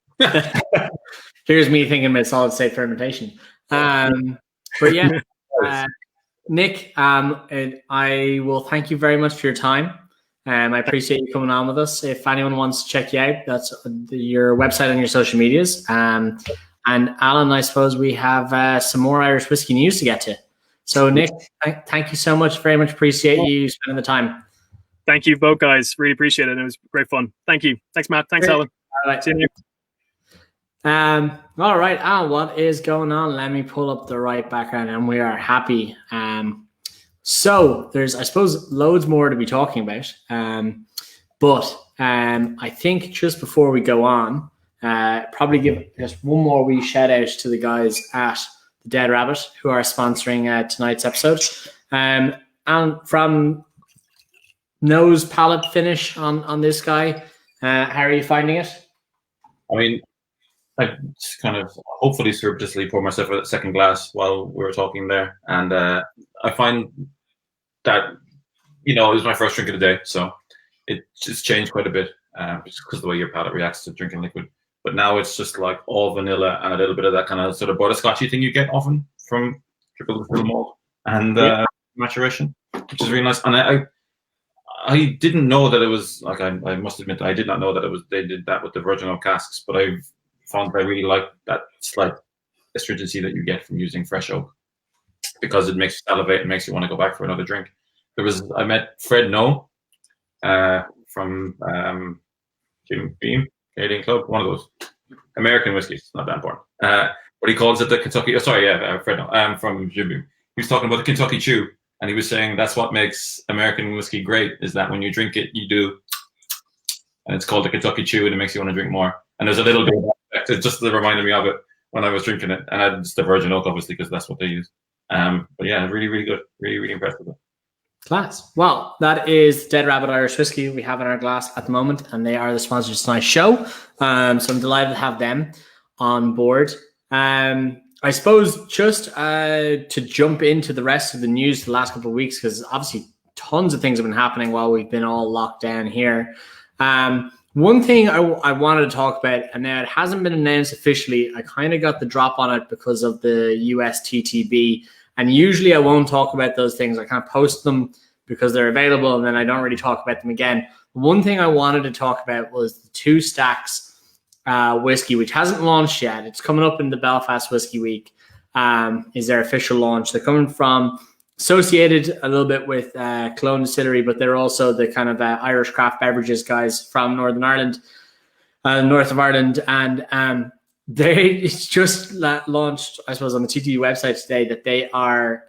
Here's me thinking about solid state fermentation. But yeah, Nick, I will thank you very much for your time. I appreciate you coming on with us. If anyone wants to check you out, that's your website and your social medias. And Alan, I suppose we have some more Irish whiskey news to get to. So Nick, thank you so much. Very much appreciate you spending the time. Thank you both guys. Really appreciate it. It was great fun. Thank you. Thanks, Matt. Thanks, Alan. All right. See you. All right, Alan, what is going on? Let me pull up the right background, and we are happy. So there's, I suppose, loads more to be talking about. But I think just before we go on, probably give just one more wee shout out to the guys at the Dead Rabbit who are sponsoring tonight's episode. And from nose palate finish on this guy, how are you finding it? I mean, I just kind of hopefully surreptitiously poured myself a second glass while we were talking there, and I find that it was my first drink of the day, so it just changed quite a bit, just because of the way your palate reacts to drinking liquid. But now it's just like all vanilla and a little bit of that kind of sort of butterscotchy thing you get often from triple distilled malt and maturation, which is really nice. And I didn't know that it was like, I must admit that I did not know that they did that with the virgin oak casks, but I've found that I really like that slight astringency that you get from using fresh oak, because it makes you salivate and makes you want to go back for another drink. I met Fred No from Jim Beam, Canadian Club, one of those American whiskeys, not that important. But he calls it the Kentucky. Fred No from Jim Beam. He was talking about the Kentucky Chew, and he was saying that's what makes American whiskey great, is that when you drink it, you do, and it's called the Kentucky Chew, and it makes you want to drink more. And there's a little bit of that, it just reminded me of it when I was drinking it, and it's the virgin oak, obviously, because that's what they use. But yeah, really, really good. Really, really impressed with it. Class. Well, that is Dead Rabbit Irish Whiskey we have in our glass at the moment, and they are the sponsors of tonight's show. So I'm delighted to have them on board. I suppose just to jump into the rest of the news the last couple of weeks, because obviously tons of things have been happening while we've been all locked down here. One thing I wanted to talk about, and now it hasn't been announced officially, I kind of got the drop on it because of the US TTB. And usually I won't talk about those things. I kind of post them because they're available, and then I don't really talk about them again. One thing I wanted to talk about was the Two Stacks whiskey, which hasn't launched yet. It's coming up in the Belfast Whiskey Week, is their official launch. They're coming from, associated a little bit with Clone Distillery, but they're also the kind of Irish craft beverages guys from Northern Ireland, north of Ireland. And they just launched, I suppose, on the TTD website today that they are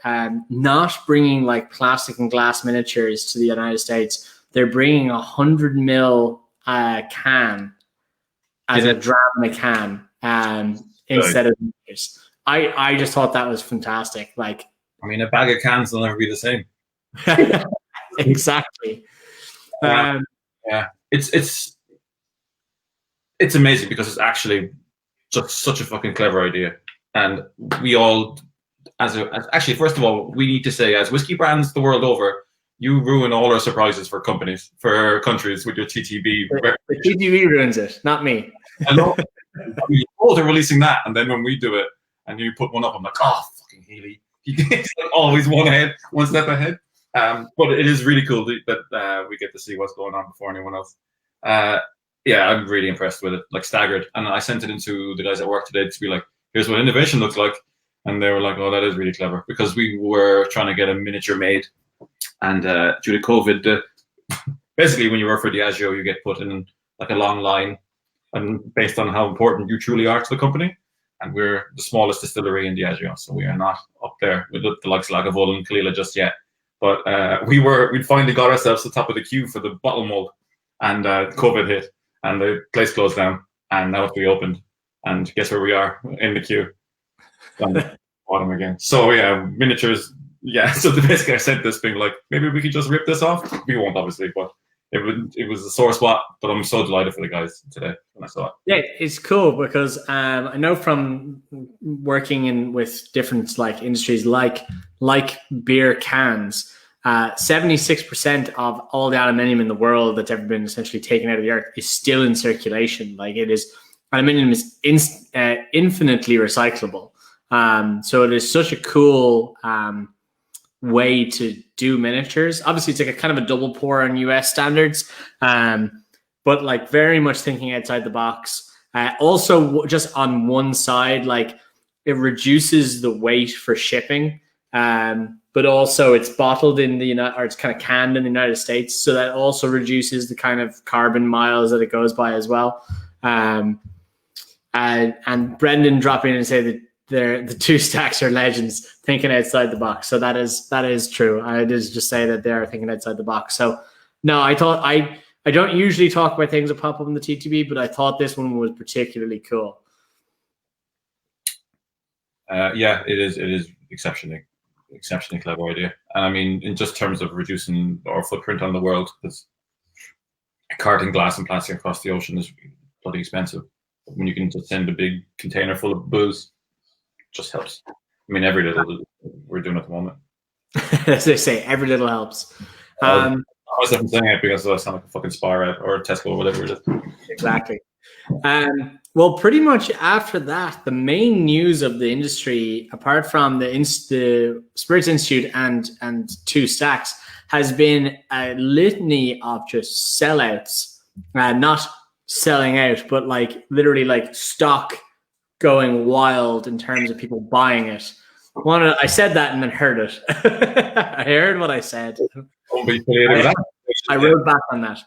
not bringing like plastic and glass miniatures to the United States. They're bringing 100 ml can as a dram in a can instead of miniatures. I just thought that was fantastic. Like, I mean, a bag of cans will never be the same. Exactly. Yeah, it's amazing because it's actually just such a fucking clever idea, and we all, actually, first of all, we need to say, as whiskey brands the world over, you ruin all our surprises for countries with your TTB. The TTB ruins it, not me. I know. They're releasing that, and then when we do it, and you put one up, I'm like, oh, fucking Healy. He's like always one step ahead. But it is really cool that we get to see what's going on before anyone else. Yeah, I'm really impressed with it, like staggered. And I sent it into the guys at work today to be like, here's what innovation looks like. And they were like, oh, that is really clever. Because we were trying to get a miniature made. And due to COVID, basically when you work for Diageo, you get put in like a long line, and based on how important you truly are to the company. And we're the smallest distillery in Diageo, so we are not up there with the likes of Lagavulin and Kalila just yet. But we'd finally got ourselves to the top of the queue for the bottle mold, and COVID hit, and the place closed down, and now it's reopened. And guess where we are in the queue? Down the bottom again. So yeah, miniatures. Yeah. So basically, I sent this being like, maybe we could just rip this off. We won't, obviously, but it was a sore spot. But I'm so delighted for the guys today when I saw it. Yeah, it's cool because I know from working with different like industries like beer cans. 76% of all the aluminium in the world that's ever been essentially taken out of the earth is still in circulation. Like aluminium is infinitely recyclable. So it is such a cool way to do miniatures. Obviously, it's like a kind of a double pour on US standards, but like very much thinking outside the box. Also, just on one side, like it reduces the weight for shipping, but also it's bottled in the United, or it's kind of canned in the United States, so that also reduces the kind of carbon miles that it goes by as well. And Brendan dropping in and say that the 2 stacks are legends, thinking outside the box. So that is true. I did just say that they're thinking outside the box. So no, I thought I don't usually talk about things that pop up in the TTB, but I thought this one was particularly cool. Yeah, it is exceptionally clever idea. And I mean, in just terms of reducing our footprint on the world, because carting glass and plastic across the ocean is bloody expensive. But when you can just send a big container full of booze, just helps. I mean, every little we're doing at the moment. As they say, every little helps. I wasn't saying it because I sound like a fucking Spire or Tesco or whatever it is. Exactly. Well, pretty much after that, the main news of the industry, apart from the Spirits Institute and 2 stacks, has been a litany of just sellouts. Not selling out, but like literally like stock going wild in terms of people buying it. I said that and then heard it. I heard what I said. I wrote back on that.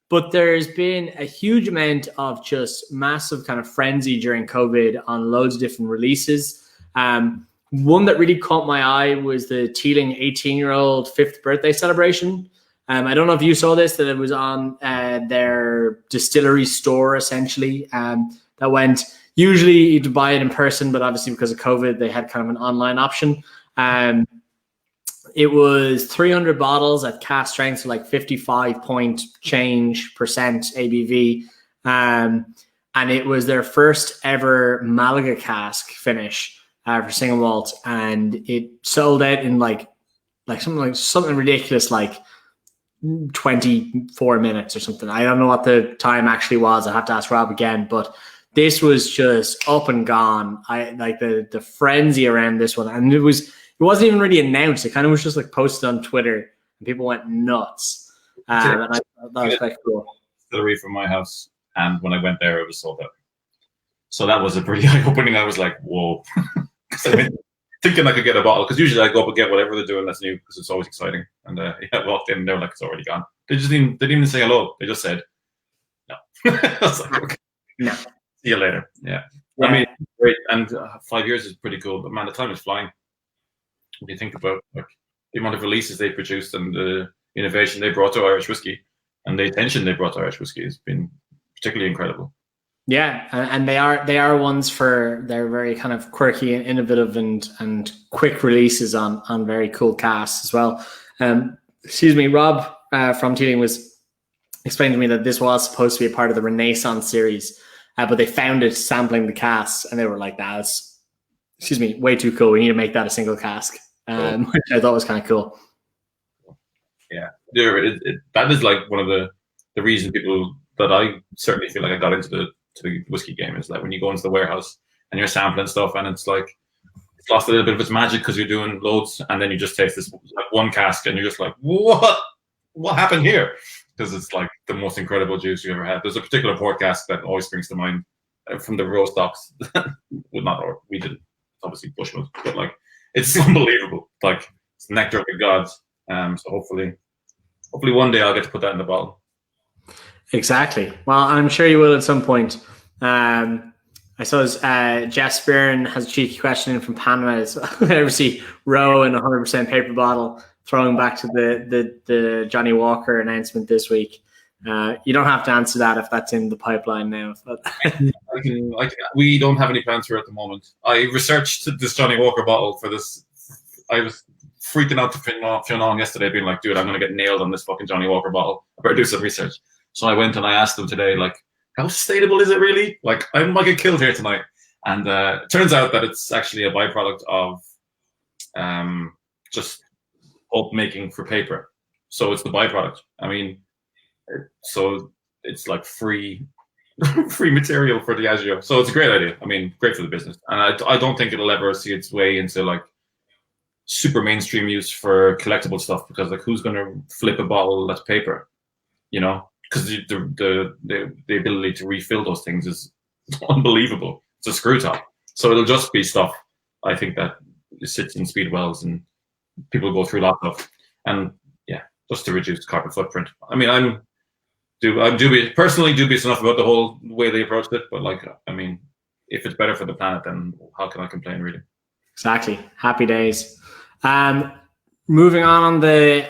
But there's been a huge amount of just massive kind of frenzy during COVID on loads of different releases. One that really caught my eye was the Teeling 18-year-old 5th birthday celebration. I don't know if you saw this, that it was on their distillery store, essentially, that went... Usually you'd buy it in person, but obviously because of COVID, they had kind of an online option. It was 300 bottles at cask strength, so like 55 point change percent ABV. And it was their first ever Malaga cask finish for single malt. And it sold out in like something ridiculous, like 24 minutes or something. I don't know what the time actually was. I have to ask Rob again, but this was just up and gone. I like the frenzy around this one, and it wasn't even really announced. It kind of was just like posted on Twitter, and people went nuts. And I thought that was quite cool. Distillery from my house, and when I went there, it was sold out. So that was a pretty eye-opening. I was like, whoa. I mean, thinking I could get a bottle, because usually I go up and get whatever they're doing that's new, because it's always exciting. And I walked in, and they were like, it's already gone. They didn't even say hello. They just said no. I was like, okay. No. See you later. Yeah. I mean, great. And 5 years is pretty cool. But man, the time is flying. When you think about like the amount of releases they produced and the innovation they brought to Irish whiskey and the attention they brought to Irish whiskey has been particularly incredible. Yeah, and they are ones for their very kind of quirky and innovative and quick releases on very cool casks as well. Excuse me, Rob from Teeling was explaining to me that this was supposed to be a part of the Renaissance series. But they found it sampling the casks, and they were like, "That's, way too cool. We need to make that a single cask," which I thought was kind of cool. Yeah, that is like one of the reasons people that I certainly feel like I got into the whiskey game is that when you go into the warehouse and you're sampling stuff, and it's like it's lost a little bit of its magic because you're doing loads, and then you just taste this like one cask, and you're just like, what happened here? Because it's like the most incredible juice you ever had. There's a particular port cask that always springs to mind from the roast docks. We didn't, obviously Bushmills, but like it's unbelievable. Like it's nectar of the gods. So hopefully one day I'll get to put that in the bottle. Exactly. Well, I'm sure you will at some point. I suppose Jess Spearn has a cheeky question in from Panama. I ever see Roe in a 100% paper bottle, throwing back to the Johnny Walker announcement this week. You don't have to answer that if that's in the pipeline now. But we don't have any plans for it at the moment. I researched this Johnny Walker bottle for this. I was freaking out to Fionn yesterday, being like, dude, I'm going to get nailed on this fucking Johnny Walker bottle. I better do some research. So I went and I asked them today, like, how sustainable is it really? Like, I might get killed here tonight. And it turns out that it's actually a byproduct of just pulp making for paper. So it's the byproduct. I mean, so it's like free material for Diageo. So it's a great idea. I mean, great for the business. And I don't think it'll ever see its way into like super mainstream use for collectible stuff, because like who's going to flip a bottle that's paper, you know? Because the ability to refill those things is unbelievable. It's a screw top, so it'll just be stuff, I think, that sits in speed wells and people go through lots of, and yeah, just to reduce carbon footprint. I mean, I'm personally dubious enough about the whole way they approached it, but like, I mean, if it's better for the planet, then how can I complain, really? Exactly. Happy days. Moving on the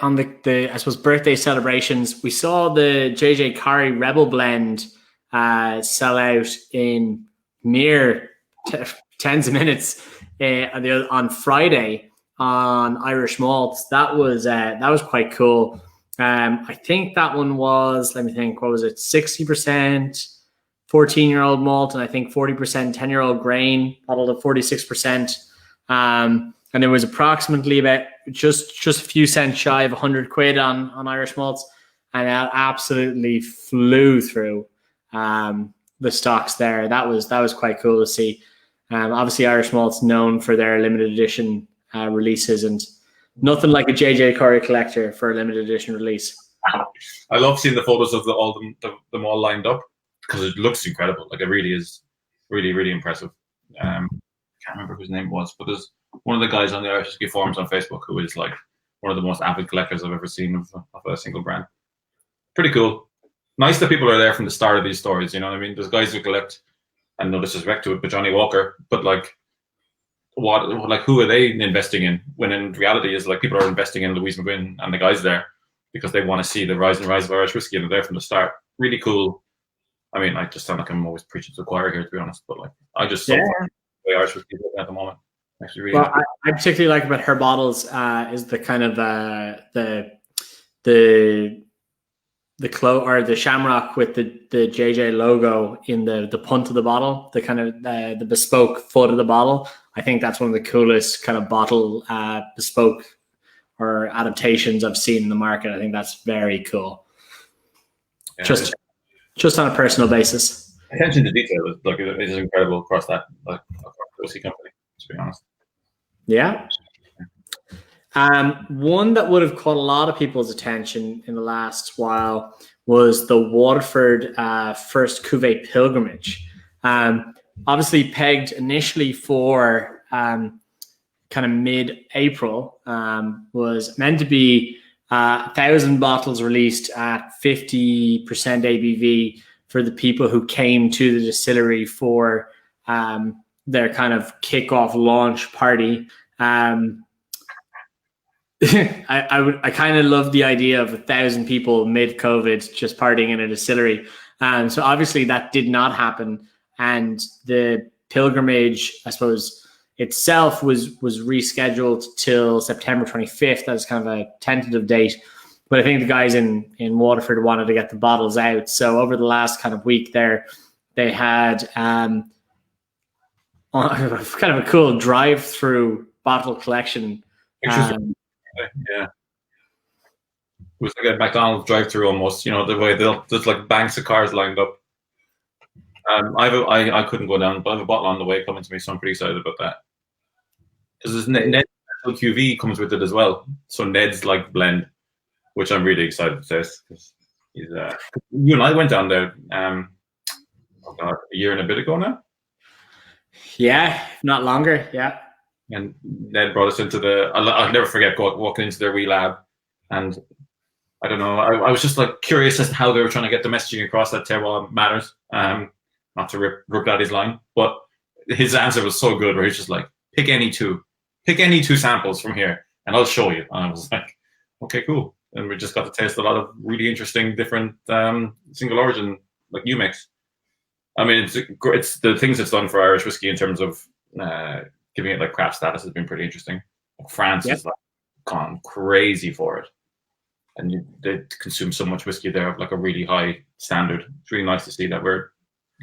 I suppose birthday celebrations, we saw the JJ Curry Rebel Blend sell out in mere tens of minutes on Friday on Irish malts. That was quite cool. I think that one was, let me think, what was it? 60% 14-year-old malt, and I think 40% 10-year-old grain, bottled at 46%. And it was approximately about just a few cents shy of 100 quid on Irish malts, and that absolutely flew through the stocks there. That was quite cool to see. Obviously, Irish malt's known for their limited edition releases, and nothing like a JJ Curry collector for a limited edition release. I love seeing the photos of them all lined up, because it looks incredible. Like, it really is really, really impressive. I can't remember whose name it was, but there's one of the guys on the Irish Whiskey forums on Facebook who is like one of the most avid collectors I've ever seen of a single brand. Pretty cool. Nice that people are there from the start of these stories, you know what I mean? There's guys who collect, and no disrespect to it, but Johnny Walker, but like, who are they investing in? When in reality is like, people are investing in Louise McGuinn and the guys there because they want to see the rise of Irish whiskey, and they're there from the start. Really cool. I mean, I just sound like I'm always preaching to the choir here, to be honest, but like, I just the way Irish whiskey is looking at the moment. Actually, really I particularly like about her bottles is the kind of the or the shamrock with the JJ logo in the punt of the bottle, the kind of the bespoke foot of the bottle. I think that's one of the coolest kind of bottle bespoke or adaptations I've seen in the market. I think that's very cool. Yeah, just on a personal basis. Attention to detail is incredible across that across the whiskey company, to be honest. Yeah. One that would have caught a lot of people's attention in the last while was the Waterford first Cuvee pilgrimage. Obviously pegged initially for kind of mid-April, was meant to be 1,000 bottles released at 50% ABV for the people who came to the distillery for their kind of kickoff launch party. I kind of love the idea of 1,000 people mid-COVID just partying in a distillery. So obviously that did not happen. And the pilgrimage, I suppose, itself was rescheduled till September 25th as kind of a tentative date. But I think the guys in Waterford wanted to get the bottles out. So over the last kind of week there, they had kind of a cool drive-through bottle collection. Yeah. It was like a McDonald's drive-through almost, you know, the way there's like banks of cars lined up. I couldn't go down, but I have a bottle on the way coming to me, so I'm pretty excited about that. Because Ned's Cuvee comes with it as well. So Ned's like blend, which I'm really excited to taste. Because he's you and I went down there a year and a bit ago now. Yeah, not longer. Yeah. And Ned brought us into I'll never forget walking into their wee lab, and I don't know, I was just like curious as to how they were trying to get the messaging across that terroir matters. Not to rip Daddy's line, but his answer was so good, where he's just like, pick any two samples from here, and I'll show you. And I was like, okay, cool. And we just got to taste a lot of really interesting, different single origin, like new mix. I mean, it's the things it's done for Irish whiskey in terms of giving it like craft status has been pretty interesting. Like France has like gone crazy for it, and they consume so much whiskey there of like a really high standard. It's really nice to see that we're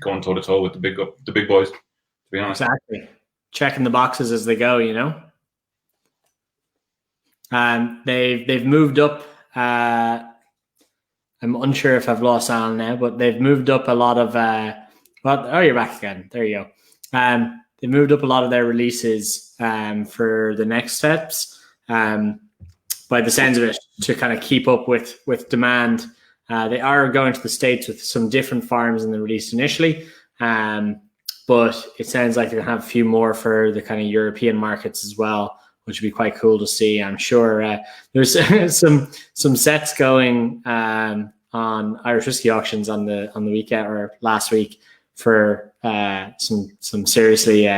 going toe to toe with the big boys, to be honest. Exactly, checking the boxes as they go, you know. They've moved up. I'm unsure if I've lost Alan now, but they've moved up a lot of. You're back again. There you go. They moved up a lot of their releases for the next steps. by the sounds of it, to kind of keep up with demand. They are going to the States with some different farms than they released initially, but it sounds like they're going to have a few more for the kind of European markets as well, which would be quite cool to see. I'm sure there's some sets going on Irish whiskey auctions on the weekend or last week for some seriously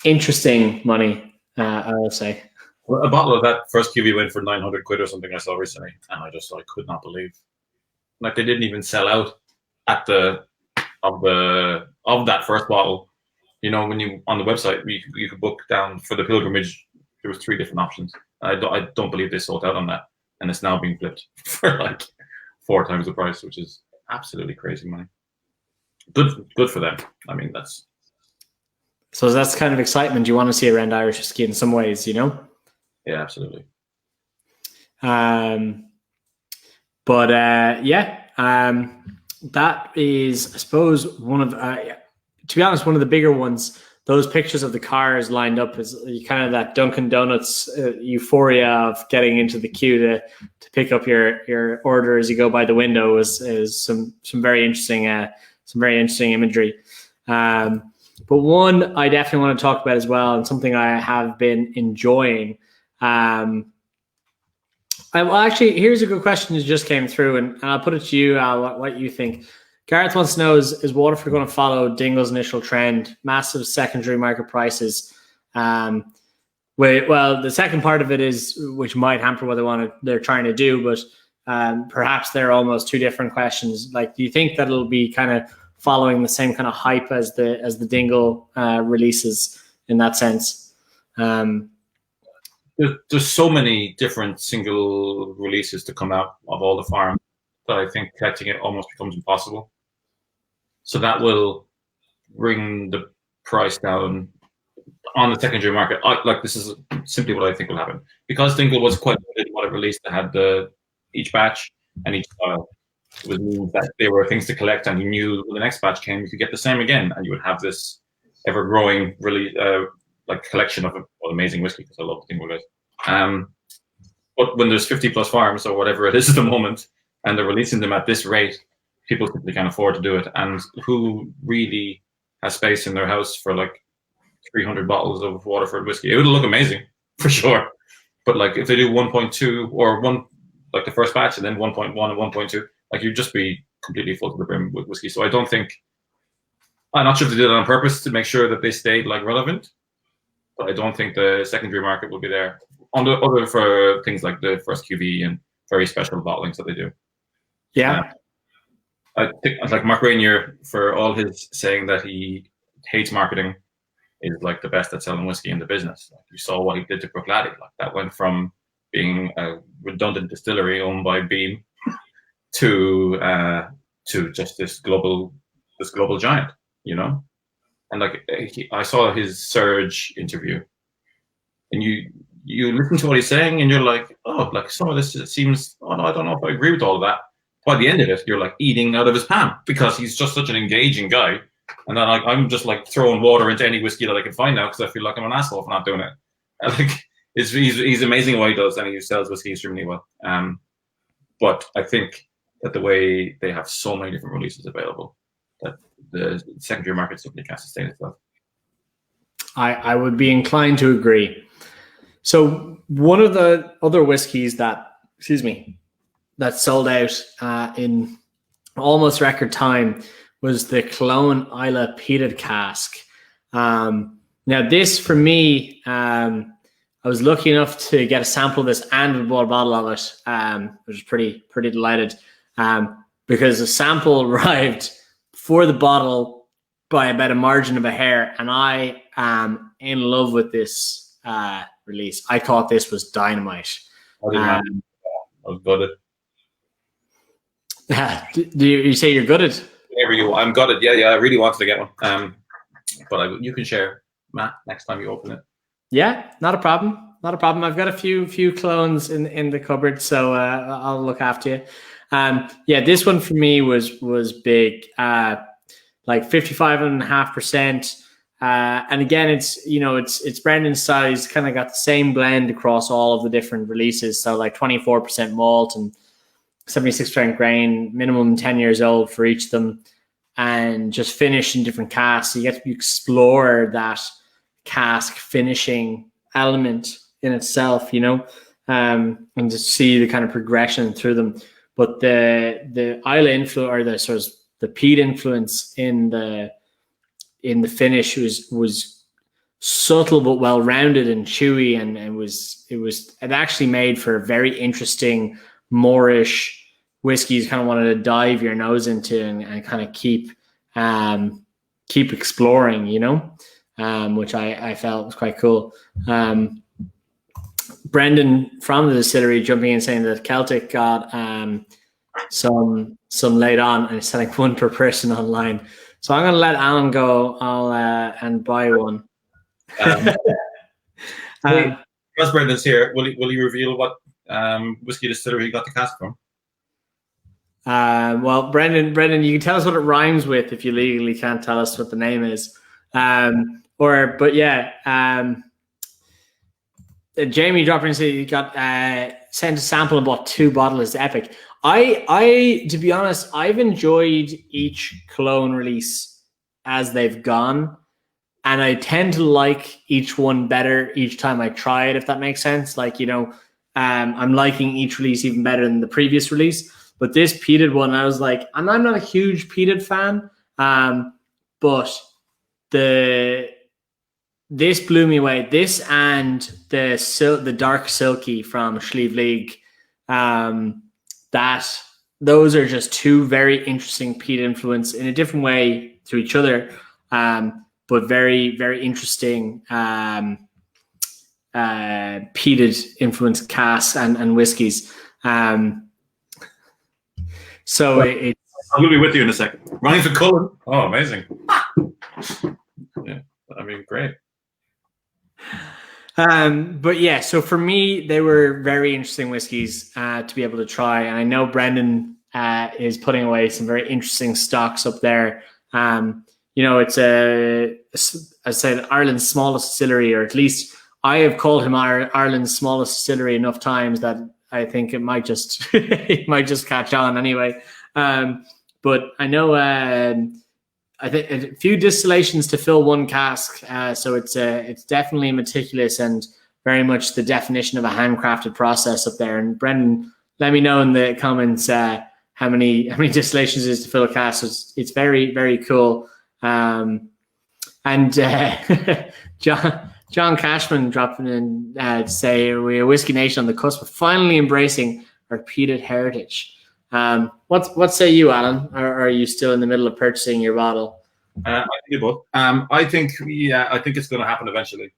interesting money, I will say. Well, a bottle of that first Cuvee went for 900 quid or something I saw recently, and I could not believe, like, they didn't even sell out at of that first bottle. You know, when you on the website you could book down for the pilgrimage. There was 3 different options. I don't believe they sold out on that, and it's now being flipped for like 4 times the price, which is absolutely crazy money. Good for them. I mean, that's the kind of excitement you want to see around Irish whiskey in some ways, you know. Yeah, absolutely. That is, I suppose, one of to be honest, one of the bigger ones. Those pictures of the cars lined up is kind of that Dunkin' Donuts euphoria of getting into the queue to pick up your order as you go by the window is some very interesting imagery. But one I definitely want to talk about as well, and something I have been enjoying. Actually, here's a good question that just came through, and I'll put it to you, Al, what you think. Gareth wants to know, is Waterford going to follow Dingle's initial trend, massive secondary market prices? Well, the second part of it is, which might hamper what they're trying to do, but perhaps they're almost 2 different questions. Like, do you think that it'll be kind of following the same kind of hype as the Dingle releases in that sense? There's so many different single releases to come out of all the farms that I think collecting it almost becomes impossible. So that will bring the price down on the secondary market. This is simply what I think will happen. Because Dingle was quite limited what it released. They had each batch and each style. It was that there were things to collect, and you knew when the next batch came, you could get the same again, and you would have this ever-growing, really collection of amazing whiskey, because I love the Dingle guys. But when there's 50 plus farms or whatever it is at the moment, and they're releasing them at this rate, people simply can't afford to do it. And who really has space in their house for like 300 bottles of Waterford whiskey? It would look amazing for sure. But like if they do 1.2 or like the first batch and then 1.1 and 1.2, like you'd just be completely full to the brim with whiskey. So I don't think, I'm not sure if they did it on purpose to make sure that they stayed like relevant, but I don't think the secondary market will be there other for things like the first Cuvee and very special bottlings that they do. Yeah. I think like Mark Rainier, for all his saying that he hates marketing, is like the best at selling whiskey in the business. Like you saw what he did to Croclady. Like that went from being a redundant distillery owned by Beam to just this global giant, you know. And like I saw his Surge interview, and you listen to what he's saying, and you're like, oh, like some of this seems. Oh no, I don't know if I agree with all of that. By the end of it, you're like eating out of his palm because he's just such an engaging guy. And then I'm just like throwing water into any whiskey that I can find now because I feel like I'm an asshole for not doing it. And like he's amazing what he does, and he sells whiskey extremely well. But I think that the way they have so many different releases available, that the secondary market simply can't sustain itself. I would be inclined to agree. So one of the other whiskeys that sold out in almost record time was the Clone Isla Peated Cask. Now this, for me, I was lucky enough to get a sample of this and we bought a bottle of it. I was pretty delighted because the sample arrived for the bottle by about a margin of a hair, and I am in love with this release. I thought this was dynamite. I was gutted. Do you say you're gutted? Whenever I'm gutted. Yeah, I really wanted to get one. But you can share, Matt, next time you open it. Yeah, not a problem. I've got a few clones in the cupboard, so I'll look after you. This one for me was big. Like 55.5%. And again, it's Brendan's style. He's kind of got the same blend across all of the different releases. So like 24% malt and 76% grain, minimum 10 years old for each of them, and just finish in different casks. So you get to explore that cask finishing element in itself, and to see the kind of progression through them. But the Islay influence, or the sort of the peat influence in the finish was subtle but well rounded and chewy, and it actually made for a very interesting Moorish whiskeys. Kind of wanted to dive your nose into and kind of keep exploring, which I felt was quite cool. Brendan from the distillery jumping in saying that Celtic got some laid on and selling one per person online. So I'm going to let Alan go and buy one. Because Brendan's here, will he reveal what whiskey distillery he got the cask from? Well, Brendan, you can tell us what it rhymes with if you legally can't tell us what the name is. Jamie dropped in and said he got sent a sample and bought 2 bottles. Epic. I to be honest, I've enjoyed each cologne release as they've gone, and I tend to like each one better each time I try it, if that makes sense. Like, I'm liking each release even better than the previous release. But this peated one, I was like, and I'm not a huge peated fan, but this blew me away. This and the dark silky from Schlieve League, those are just 2 very interesting peat influence in a different way to each other, but very, very interesting peated influence casks and whiskies. So I'm going to be with you in a second. Running for Cullen. Oh, amazing. Yeah, I mean, great. But yeah, so for me, they were very interesting whiskies to be able to try. And I know Brendan is putting away some very interesting stocks up there. It's as I said, Ireland's smallest distillery, or at least I have called him Ireland's smallest distillery enough times that I think it might just it might just catch on anyway. But I know I think a few distillations to fill 1 cask, so it's definitely meticulous and very much the definition of a handcrafted process up there. And Brendan, let me know in the comments how many distillations it is to fill a cask. It's very, very cool. And John Cashman dropping in to say we're a whiskey nation on the cusp of finally embracing our peated heritage. What say you, Alan? Or are you still in the middle of purchasing your bottle? I think both. I think it's going to happen eventually,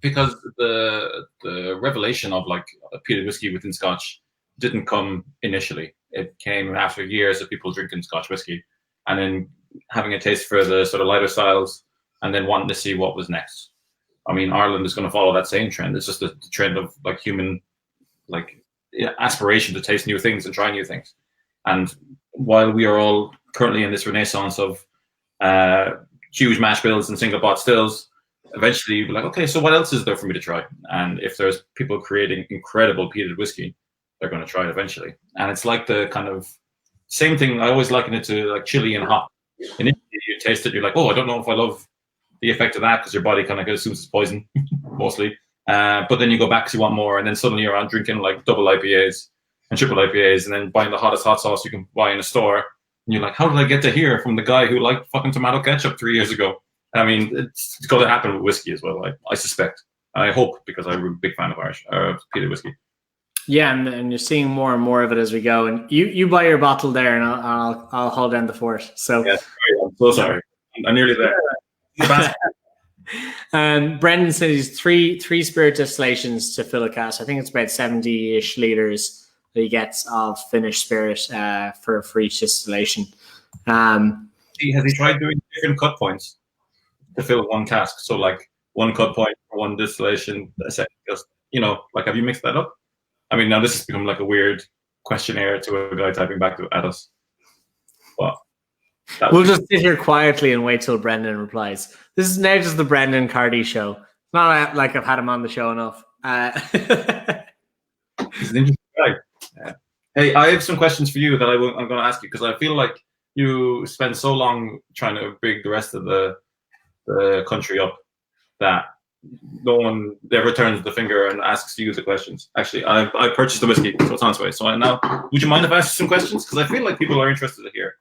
because the revelation of like a peated whiskey within Scotch didn't come initially. It came after years of people drinking Scotch whiskey and then having a taste for the sort of lighter styles and then wanting to see what was next. I mean, Ireland is going to follow that same trend. It's just the trend of like human aspiration to taste new things and try new things. And while we are all currently in this renaissance of huge mash bills and single pot stills, eventually you'll be like, okay, so what else is there for me to try? And if there's people creating incredible peated whiskey, they're going to try it eventually. And it's like the kind of same thing. I always liken it to like chili and hop. Initially you taste it, you're like, oh, I don't know if I love the effect of that, because your body kind of assumes it's poison mostly. But then you go back because you want more, and then suddenly you're on drinking like double IPAs and triple IPAs, and then buying the hottest hot sauce you can buy in a store. And you're like, how did I get to here from the guy who liked fucking tomato ketchup 3 years ago? I mean, it's going to happen with whiskey as well. I suspect. I hope, because I'm a big fan of peated whiskey. Yeah, and you're seeing more and more of it as we go. And you buy your bottle there, and I'll hold down the fort. So yeah, I'm so sorry. I'm nearly there. Brendan says he's three spirit distillations to fill a cask. I think it's about 70-ish liters that he gets of finished spirit for each distillation. Has he tried doing different cut points to fill 1 cask? So like 1 cut point for 1 distillation, just like, have you mixed that up? I mean, now this has become like a weird questionnaire to a guy typing back at us. But We'll just sit here quietly and wait till Brendan replies. This is now just the Brendan Cardy show. It's not like I've had him on the show enough. He's an interesting guy. Hey, I have some questions for you that I'm going to ask you, because I feel like you spend so long trying to big the rest of the country up that no one ever turns the finger and asks you the questions. Actually, I purchased the whiskey, so it's on its way. So now, would you mind if I ask you some questions? Because I feel like people are interested to hear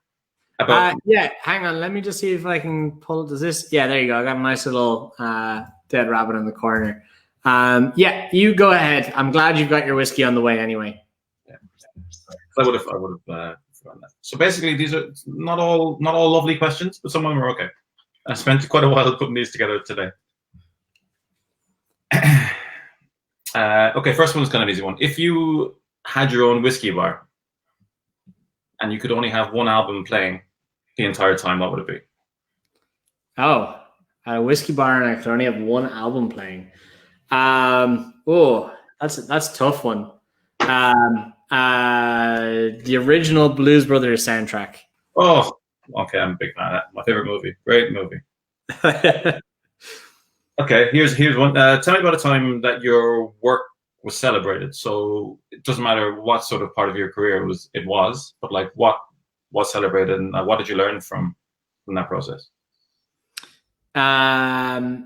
about. Yeah, hang on. Let me just see if I can pull. Does this? Yeah, there you go. I got a nice little dead rabbit in the corner. Yeah, you go ahead. I'm glad you've got your whiskey on the way anyway. Yeah, I would have forgotten that. So basically, these are not all lovely questions, but some of them are okay. I spent quite a while putting these together today. Okay, first one is kind of an easy one. If you had your own whiskey bar and you could only have one album playing the entire time, what would it be? Oh, a whiskey bar and I could only have one album playing. That's a tough one. The original Blues Brothers soundtrack. Oh, okay, I'm a big fan of that. My favorite movie. Great movie. Okay, here's one. Tell me about a time that your work was celebrated. So it doesn't matter what sort of part of your career it was, but like what was celebrated, and what did you learn from that process? That's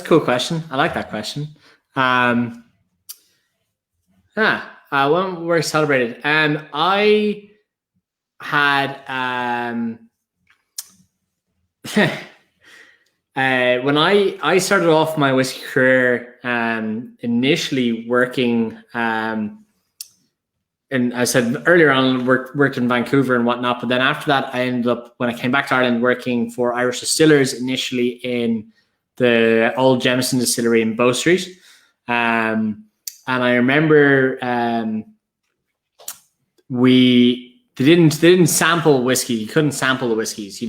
a cool question. I like that question. When we're celebrated, I had when I started off my whiskey career, initially working, and I said earlier on, worked in Vancouver and whatnot. But then after that, I ended up, when I came back to Ireland, working for Irish distillers, initially in the old Jameson distillery in Bow Street. And I remember they didn't sample whiskey. You couldn't sample the whiskeys,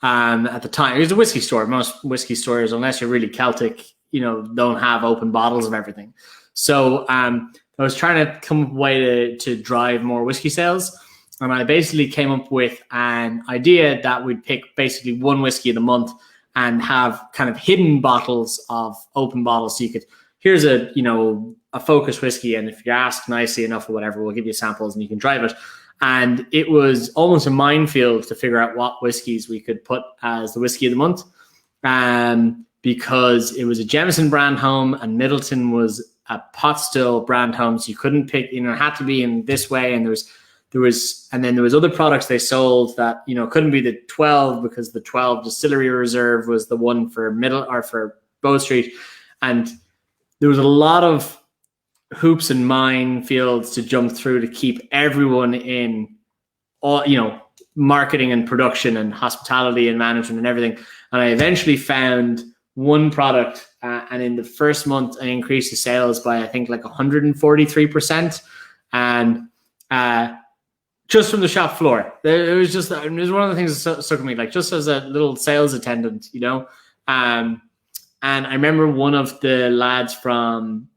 at the time. It was a whiskey store. Most whiskey stores, unless you're really Celtic, don't have open bottles of everything. So I was trying to come up with a way to drive more whiskey sales. And I basically came up with an idea that we'd pick basically one whiskey of the month and have kind of hidden bottles of open bottles. So you could, here's a focus whiskey. And if you ask nicely enough or whatever, we'll give you samples and you can drive it. And it was almost a minefield to figure out what whiskeys we could put as the whiskey of the month. Because it was a Jameson brand home and Middleton was a Potstilled brand home. So you couldn't pick, it had to be in this way. And there was other products they sold that, couldn't be the 12 because the 12 Distillery Reserve was the one for for Bow Street. And there was a lot of hoops and minefields to jump through to keep everyone in all, marketing and production and hospitality and management and everything. And I eventually found one product, and in the first month, I increased the sales by, I think, like 143%. And just from the shop floor, it was one of the things that stuck with me, like just as a little sales attendant, And I remember one of the lads from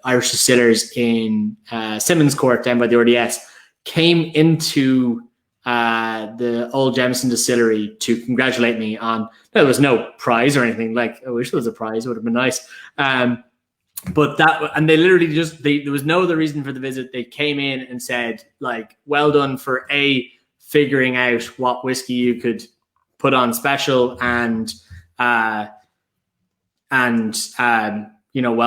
Irish Distillers in Simmons Court down by the RDS came into the old Jameson distillery to congratulate me on. There was no prize or anything. Like, I wish there was a prize; it would have been nice. But they literally there was no other reason for the visit. They came in and said, like, well done for figuring out what whiskey you could put on special and well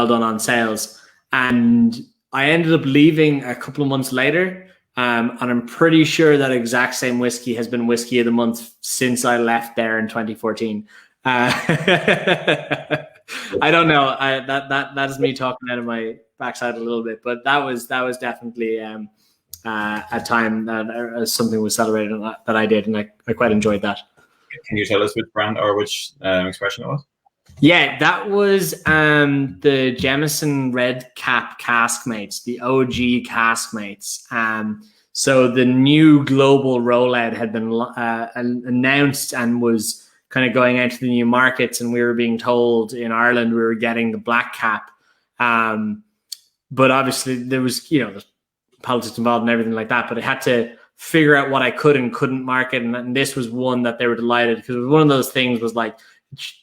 done on sales. And I ended up leaving a couple of months later. And I'm pretty sure that exact same whiskey has been whiskey of the month since I left there in 2014. I don't know. That is me talking out of my backside a little bit, but that was definitely a time that something was celebrated that I did, and I quite enjoyed that. Can you tell us which brand or which expression it was? Yeah, that was the Jameson Red Cap Caskmates, the OG Caskmates. So the new global rollout had been announced and was kind of going out to the new markets, and we were being told in Ireland we were getting the black cap. But obviously there was, there's politics involved and everything like that, but it had to figure out what I could and couldn't market. And this was one that they were delighted, because it was one of those things was like,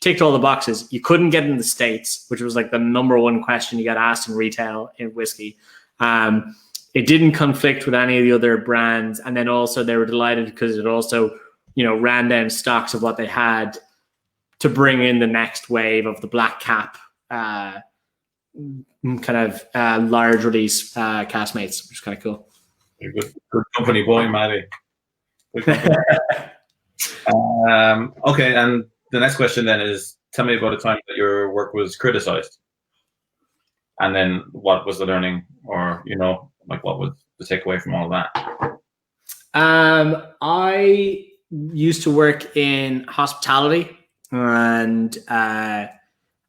ticked all the boxes. You couldn't get in the States, which was like the number one question you got asked in retail in whiskey. It didn't conflict with any of the other brands. And then also they were delighted because it also, ran down stocks of what they had to bring in the next wave of the black cap kind of large release castmates, which is kind of cool. Good company boy, Matty. Okay, and the next question then is, tell me about a time that your work was criticized, and then what was the learning, or like what was the takeaway from all of that? I used to work in hospitality, and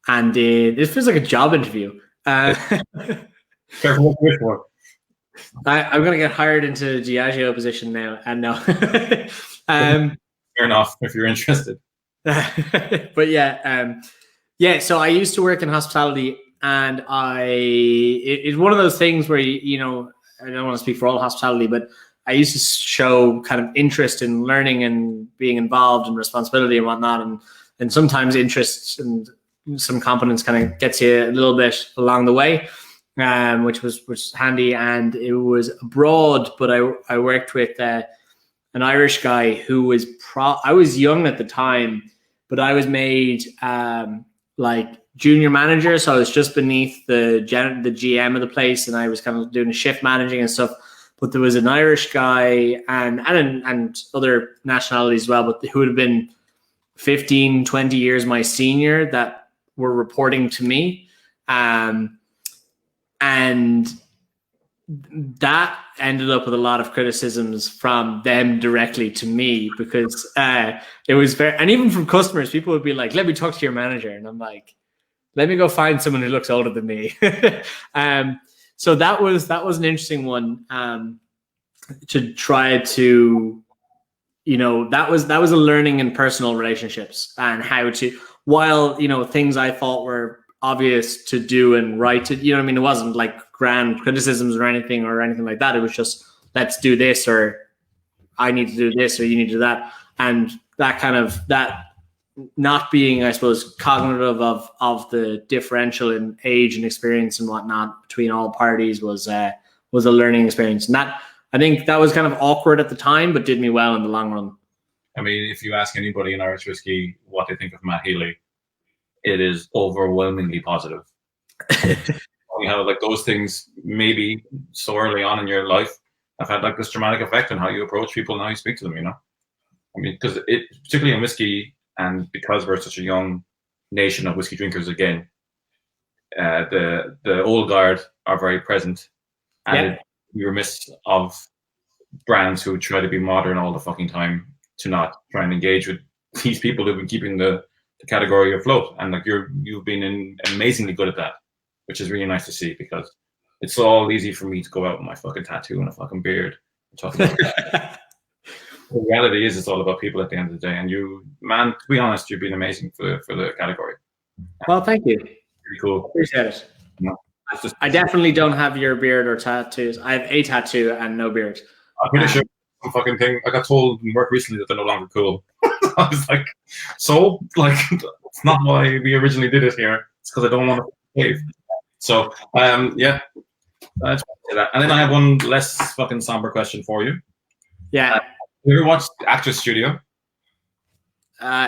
it feels like a job interview. Careful what you wish for. I'm gonna get hired into Diageo position now, and no. Fair enough if you're interested. But yeah. So I used to work in hospitality, and it's one of those things where I don't want to speak for all hospitality, but I used to show kind of interest in learning and being involved and responsibility and whatnot, and sometimes interest and some competence kind of gets you a little bit along the way, which was handy. And it was abroad, but I worked with an Irish guy who was I was young at the time, but I was made like junior manager, so I was just beneath the GM of the place, and I was kind of doing the shift managing and stuff. But there was an Irish guy and other nationalities as well, but who would have been 15, 20 years my senior that were reporting to me. And that ended up with a lot of criticisms from them directly to me, because it was very, and even from customers, people would be like, let me talk to your manager. And I'm like, let me go find someone who looks older than me. So that was an interesting one, to try to, that was a learning in personal relationships, and how to, while, things I thought were obvious to do and right to, it wasn't like grand criticisms or anything like that. It was just, let's do this, or I need to do this, or you need to do that. And that kind of, that not being, I suppose, cognitive of the differential in age and experience and whatnot between all parties was a learning experience. And that, I think that was kind of awkward at the time, but did me well in the long run. I mean, if you ask anybody in Irish whiskey what they think of Matt Healy, it is overwhelmingly positive. You have like those things maybe so early on in your life have had like this dramatic effect on how you approach people and how you speak to them, I mean, because it, particularly in whiskey, and because we're such a young nation of whiskey drinkers again, the old guard are very present, and we remiss of brands who try to be modern all the fucking time to not try and engage with these people who've been keeping the category afloat. And like you've been amazingly good at that, which is really nice to see, because it's all easy for me to go out with my fucking tattoo and a fucking beard and talk about that. The reality is, it's all about people at the end of the day. And you, man, to be honest, you've been amazing for the category. Well, thank you. Pretty cool. Appreciate it. I definitely don't have your beard or tattoos. I have a tattoo and no beard. I'm pretty sure some fucking thing. I got told in work recently that they're no longer cool. I was like, so, like, it's not why we originally did it here. It's because I don't want to behave. So, yeah. That's that. And then I have one less fucking somber question for you. Yeah. You ever watched the Actors Studio?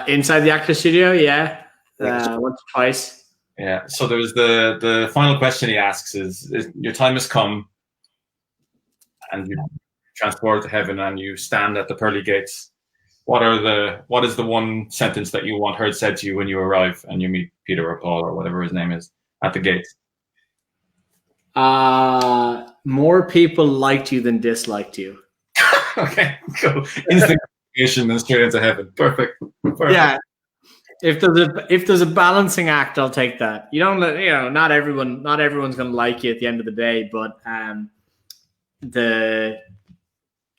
Inside the Actors Studio, yeah. Once or twice. Yeah. So there's the final question he asks is your time has come, and you transport to heaven, and you stand at the pearly gates. What is the one sentence that you want heard said to you when you arrive and you meet Peter or Paul or whatever his name is at the gates? More people liked you than disliked you. Okay, cool. Instant communication and straight into heaven. Perfect. Yeah. If there's a balancing act, I'll take that. Not everyone's gonna like you at the end of the day, but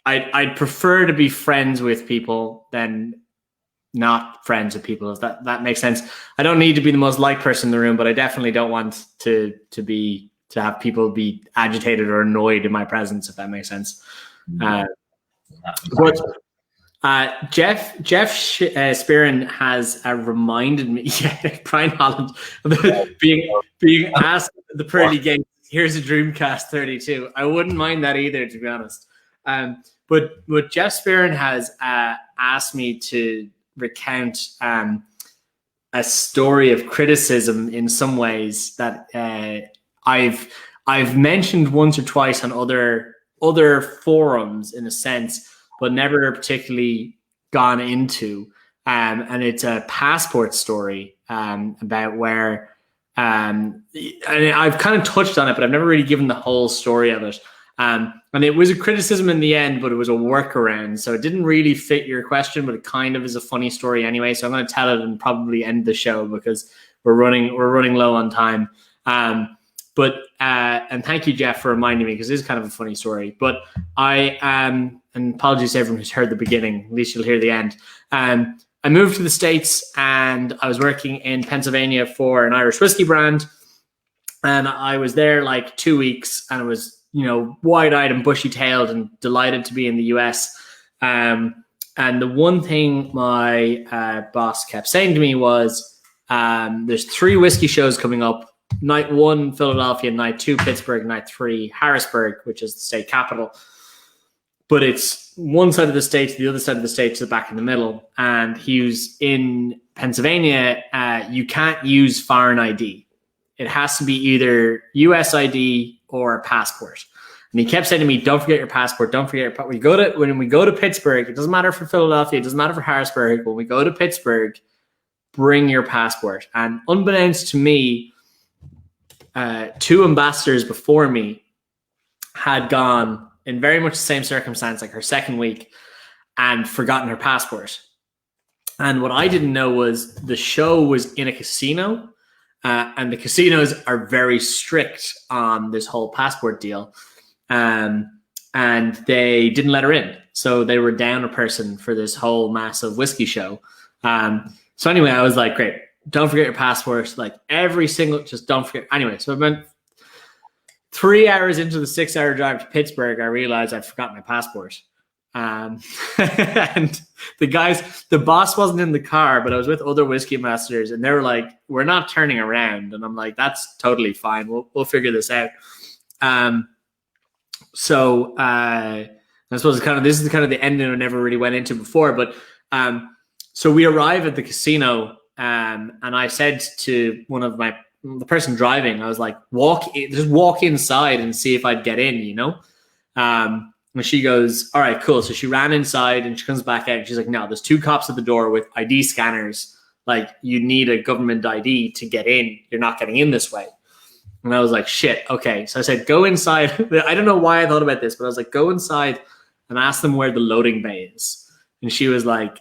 I'd prefer to be friends with people than not friends with people, if that makes sense. I don't need to be the most liked person in the room, but I definitely don't want to have people be agitated or annoyed in my presence, if that makes sense. But Jeff Spearin has reminded me, Brian Holland, being asked at the pearly gates, here's a Dreamcast 32. I wouldn't mind that either, to be honest. But Jeff Spearin has asked me to recount a story of criticism in some ways that I've mentioned once or twice on other forums in a sense, but never particularly gone into. And it's a passport story about where, and I've kind of touched on it, but I've never really given the whole story of it. And it was a criticism in the end, but it was a workaround. So it didn't really fit your question, but it kind of is a funny story anyway. So I'm going to tell it and probably end the show because we're running low on time. But thank you, Jeff, for reminding me, because it is kind of a funny story. But and apologies to everyone who's heard the beginning. At least you'll hear the end. I moved to the States and I was working in Pennsylvania for an Irish whiskey brand. And I was there like 2 weeks, and it was, wide-eyed and bushy-tailed and delighted to be in the US. And the one thing my boss kept saying to me was, there's 3 whiskey shows coming up. Night 1, Philadelphia. Night 2, Pittsburgh. Night 3, Harrisburg, which is the state capital. But it's one side of the state, the other side of the state to the back in the middle. And he was in Pennsylvania. You can't use foreign ID. It has to be either US ID or a passport. And he kept saying to me, don't forget your passport, don't forget your passport. When we go to Pittsburgh, it doesn't matter for Philadelphia, it doesn't matter for Harrisburg, when we go to Pittsburgh, bring your passport. And unbeknownst to me, 2 ambassadors before me had gone in very much the same circumstance, like her second week, and forgotten her passport. And what I didn't know was the show was in a casino. And the casinos are very strict on this whole passport deal. And they didn't let her in. So they were down a person for this whole massive whiskey show. So anyway, I was like, great, don't forget your passport. Like just don't forget. Anyway, so I went 3 hours into the 6-hour drive to Pittsburgh. I realized I'd forgotten my passport. And the boss wasn't in the car, but I was with other whiskey ambassadors, and they were like, we're not turning around. And I'm like, that's totally fine. We'll figure this out. So I suppose this is kind of the ending I never really went into before. But so we arrive at the casino, and I said to the person driving, I was like, just walk inside and see if I'd get in, And she goes, all right, cool. So she ran inside and she comes back out and she's like, no, there's 2 cops at the door with ID scanners. Like, you need a government ID to get in. You're not getting in this way. And I was like, shit, okay. So I said, go inside. I don't know why I thought about this, but I was like, go inside and ask them where the loading bay is. And she was like,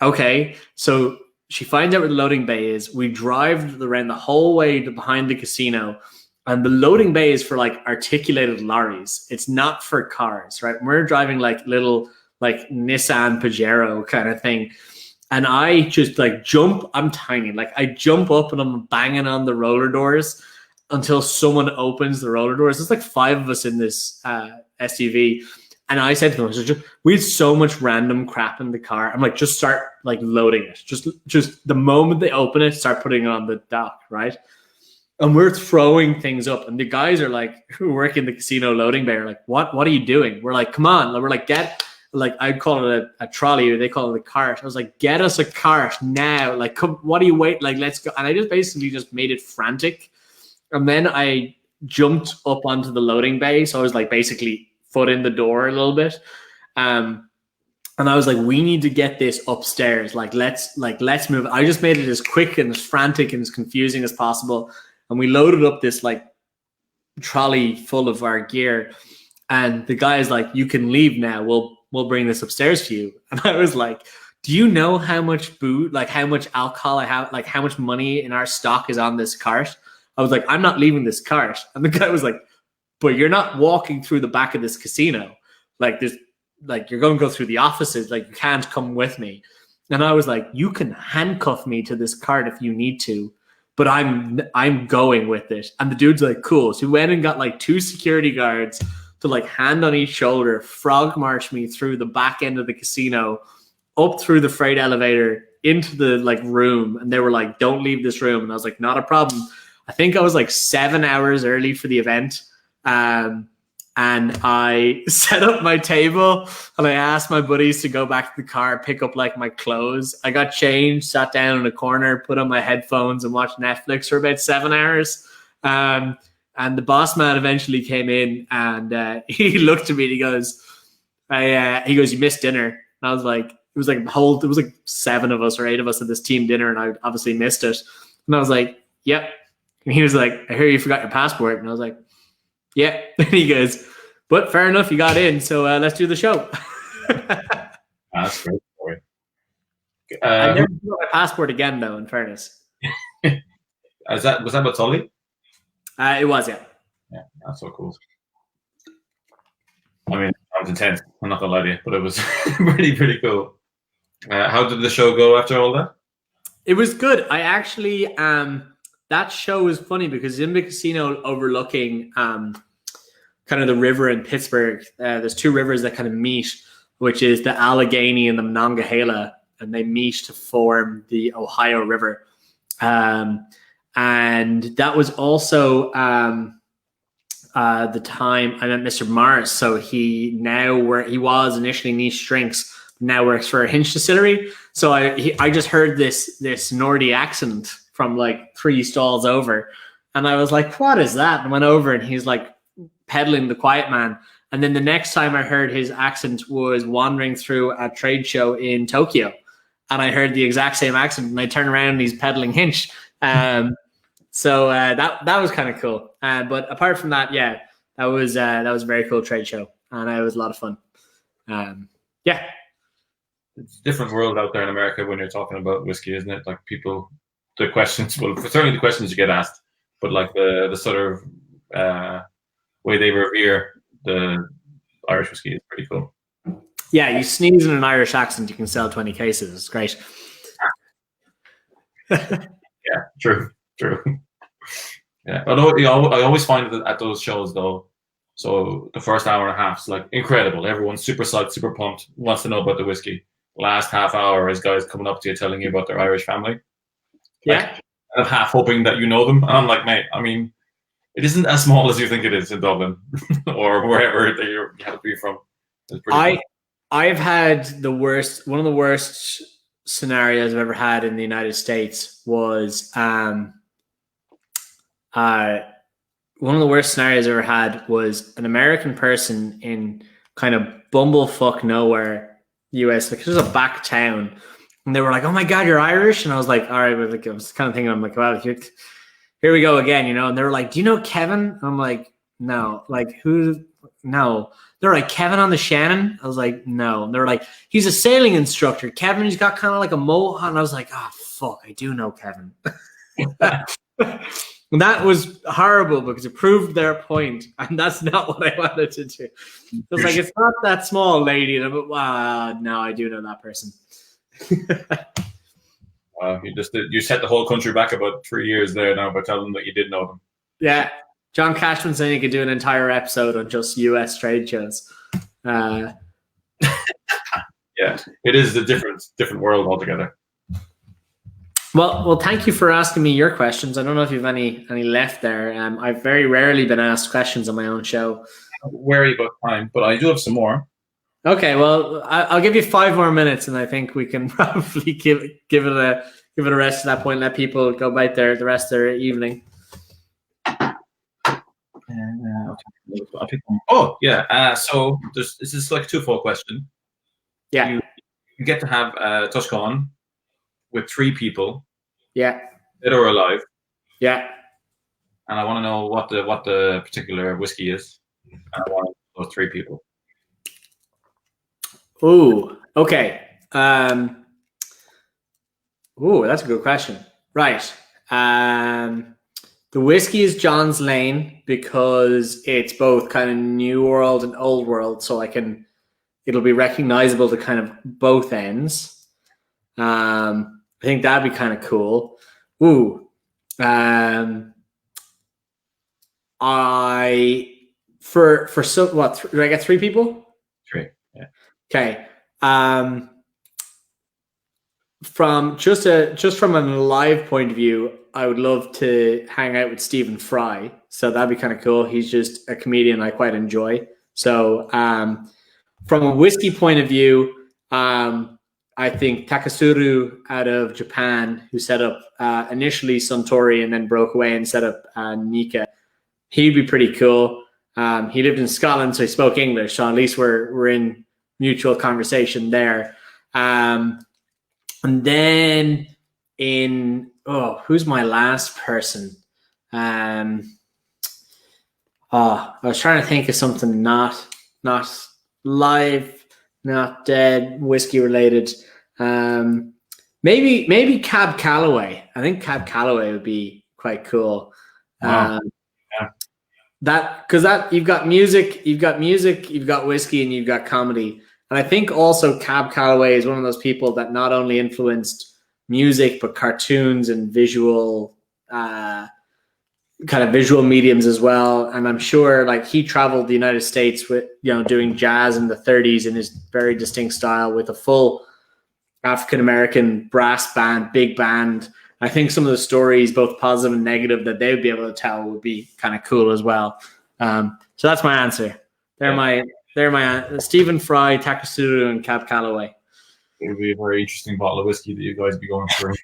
okay. So she finds out where the loading bay is. We drive around the whole way to behind the casino. And the loading bay is for like articulated lorries. It's not for cars, right? We're driving like little like Nissan Pajero kind of thing. And I just like jump. I'm tiny. Like I jump up and I'm banging on the roller doors until someone opens the roller doors. There's like 5 of us in this SUV. And I said to them, we had so much random crap in the car. I'm like, just start like loading it. Just the moment they open it, start putting it on the dock, right? And we're throwing things up, and the guys are like, who work in the casino loading bay are like, what are you doing? We're like, come on. We're like, I'd call it a trolley, or they call it a cart. I was like, get us a cart now. Like, come, what do you wait? Like, let's go. And I just basically just made it frantic. And then I jumped up onto the loading bay. So I was like basically foot in the door a little bit. And I was like, we need to get this upstairs. Let's move. I just made it as quick and as frantic and as confusing as possible. And we loaded up this like trolley full of our gear, and the guy is like, you can leave now. We'll bring this upstairs for you. And I was like, do you know how much booze, like how much alcohol I have, like how much money in our stock is on this cart? I was like, I'm not leaving this cart. And the guy was like, but you're not walking through the back of this casino. Like this, like you're going to go through the offices. Like you can't come with me. And I was like, you can handcuff me to this cart if you need to, but I'm going with it. And the dude's like, cool. So we went and got like 2 security guards, to like hand on each shoulder, frog march me through the back end of the casino, up through the freight elevator into the like room. And they were like, don't leave this room. And I was like, not a problem. I think I was like 7 hours early for the event. And I set up my table and I asked my buddies to go back to the car, pick up like my clothes. I got changed, sat down in a corner, put on my headphones and watched Netflix for about 7 hours. And the boss man eventually came in and he looked at me and he goes, you missed dinner. And I was like, it was like 7 of us or 8 of us at this team dinner and I obviously missed it. And I was like, yep. And he was like, I hear you forgot your passport. And I was like, yeah. And he goes, but fair enough, you got in, so let's do the show. That's great story. I never got my passport again, though, in fairness. Was that with Tully? It was, yeah. Yeah, that's so cool. I mean, I was intense, I'm not going to lie to you, but it was pretty cool. How did the show go after all that? It was good. I actually, that show was funny because in the casino overlooking kind of the river in Pittsburgh, there's 2 rivers that kind of meet, which is the Allegheny and the Monongahela, and they meet to form the Ohio River. And that was also the time I met Mr. Morris. So he was initially Niche Drinks, now works for a Hinch distillery. So I just heard this Nordy accent from like 3 stalls over, and I was like, "What is that?" And went over, and he's like peddling the Quiet Man. And then the next time I heard his accent was wandering through a trade show in Tokyo, and I heard the exact same accent. And I turned around, and he's peddling Hinch. So that was kind of cool. But apart from that, yeah, that was a very cool trade show, and it was a lot of fun. Yeah. It's a different world out there in America when you're talking about whiskey, isn't it? Like the questions, well, certainly the questions you get asked, but like the sort of way they revere the Irish whiskey is pretty cool. Yeah, you sneeze in an Irish accent, you can sell 20 cases. It's great. Yeah, true. Yeah, although I always find that at those shows though, so the first hour and a half is like incredible. Everyone's super psyched, super pumped, wants to know about the whiskey. Last half hour is guys coming up to you telling you about their Irish family. Yeah. Like, I'm half hoping that you know them. And I'm like, mate, I mean, it isn't as small as you think it is in Dublin or wherever that you have to be from. I've had one of the worst scenarios I've ever had in the United States was one of the worst scenarios I ever had was an American person in kind of bumblefuck nowhere, US, like it was a back town, and they were like, "Oh my God, you're Irish," and I was like, "All right," but like I was kind of thinking, I'm like, "Well, here we go again," you know. And they were like, "Do you know Kevin?" And I'm like, "No." Like, who? No. They're like, "Kevin on the Shannon?" I was like, "No." And they were like, "He's a sailing instructor. Kevin, he's got kind of like a mohawk." And I was like, "Oh fuck, I do know Kevin." And that was horrible because it proved their point, and that's not what I wanted to do. I was like, "It's not that small, lady." And I'm like, "Wow, no, I do know that person." You set the whole country back about 3 years there now by telling them that you did know them. Yeah, John Cashman saying he could do an entire episode on just US trade shows. Yeah, it is a different world altogether. Well, thank you for asking me your questions. I don't know if you have any left there. I've very rarely been asked questions on my own show. I'm wary about time, but I do have some more. Okay, well, I'll give you 5 more minutes, and I think we can probably give it a rest at that point. Let people go about the rest of their evening. Okay. I'll pick one. Oh yeah. So this is like a twofold question. Yeah. You get to have a Tushcon with 3 people. Yeah. Dead or alive. Yeah. And I want to know what the particular whiskey is. And I want those 3 people. Ooh. Okay. Ooh, that's a good question. Right. The whiskey is John's Lane because it's both kind of New World and Old World, so it'll be recognizable to kind of both ends. I think that'd be kind of cool. Ooh. so what? Do I get three people? Three. Yeah. Okay. From from a live point of view, I would love to hang out with Stephen Fry. So that'd be kind of cool. He's just a comedian I quite enjoy. So from a whiskey point of view, I think Takasuru out of Japan, who set up initially Suntory and then broke away and set up Nika, he'd be pretty cool. He lived in Scotland, so he spoke English. So at least we're in mutual conversation there. And then who's my last person? I was trying to think of something not live, not dead, whiskey related. Maybe Cab Calloway. I think Cab Calloway would be quite cool. Wow. Because you've got music, you've got whiskey, and you've got comedy. And I think also Cab Calloway is one of those people that not only influenced music, but cartoons and visual, kind of visual mediums as well. And I'm sure like he traveled the United States with, doing jazz in the 30s in his very distinct style with a full African-American brass band, big band. I think some of the stories, both positive and negative, that they would be able to tell would be kind of cool as well. So that's my answer. They're my Stephen Fry, Takasuru, and Cab Calloway. It would be a very interesting bottle of whiskey that you guys be going through.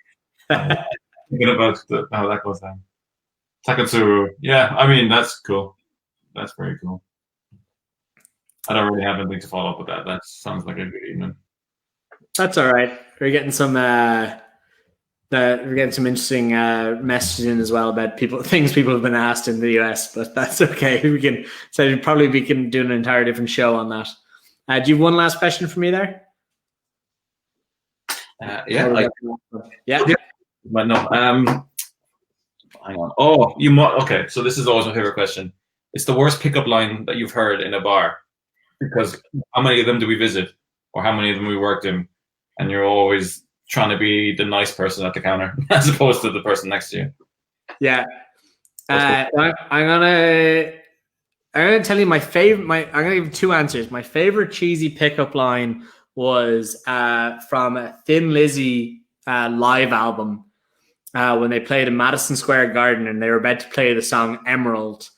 Thinking about how that goes down. Takasuru, yeah, I mean that's cool. That's very cool. I don't really have anything to follow up with that. That sounds like a good evening. That's all right. We're getting some interesting messages in as well about things people have been asked in the US, but that's okay. We can do an entire different show on that. Do you have one last question for me there? Yeah. But no. Hang on. Oh, okay. So this is always my favorite question. It's the worst pickup line that you've heard in a bar, because how many of them do we visit, or how many of them we worked in, and you're always trying to be the nice person at the counter as opposed to the person next to you. Yeah. I'm gonna tell you my favorite. I'm gonna give two answers. My favorite cheesy pickup line was from a Thin Lizzy live album when they played in Madison Square Garden and they were about to play the song Emerald.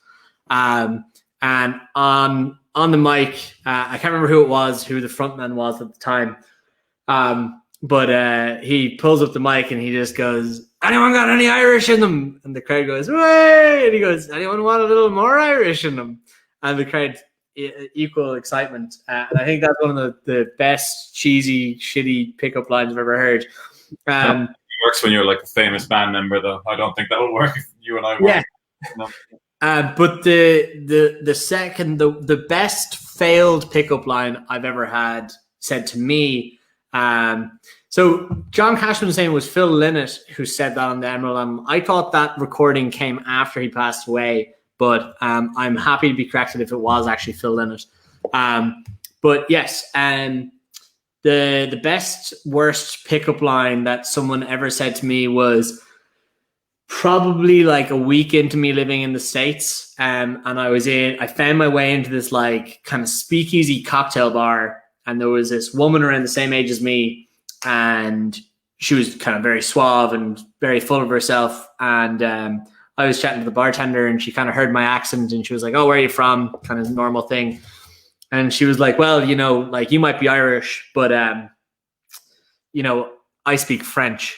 And on the mic, I can't remember who the frontman was at the time. But he pulls up the mic and he just goes, "Anyone got any Irish in them?" And the crowd goes, "Way!" And he goes, "Anyone want a little more Irish in them?" And the crowd, equal excitement. And I think that's one of the best cheesy, shitty pickup lines I've ever heard. It works when you're like a famous band member, though. I don't think that would work if you and I were. Yeah. No. But the best failed pickup line I've ever had said to me. So John Cashman was saying it was Phil Lynott who said that on the Emerald album. I thought that recording came after he passed away, but I'm happy to be corrected if it was actually Phil Lynott. But yes, the best worst pickup line that someone ever said to me was probably like a week into me living in the States, and I found my way into this like kind of speakeasy cocktail bar, and there was this woman around the same age as me, and she was kind of very suave and very full of herself, and I was chatting to the bartender, and she kind of heard my accent, and she was like, "Oh, where are you from?" Kind of normal thing. And she was like, "Well, like you might be Irish, but I speak French."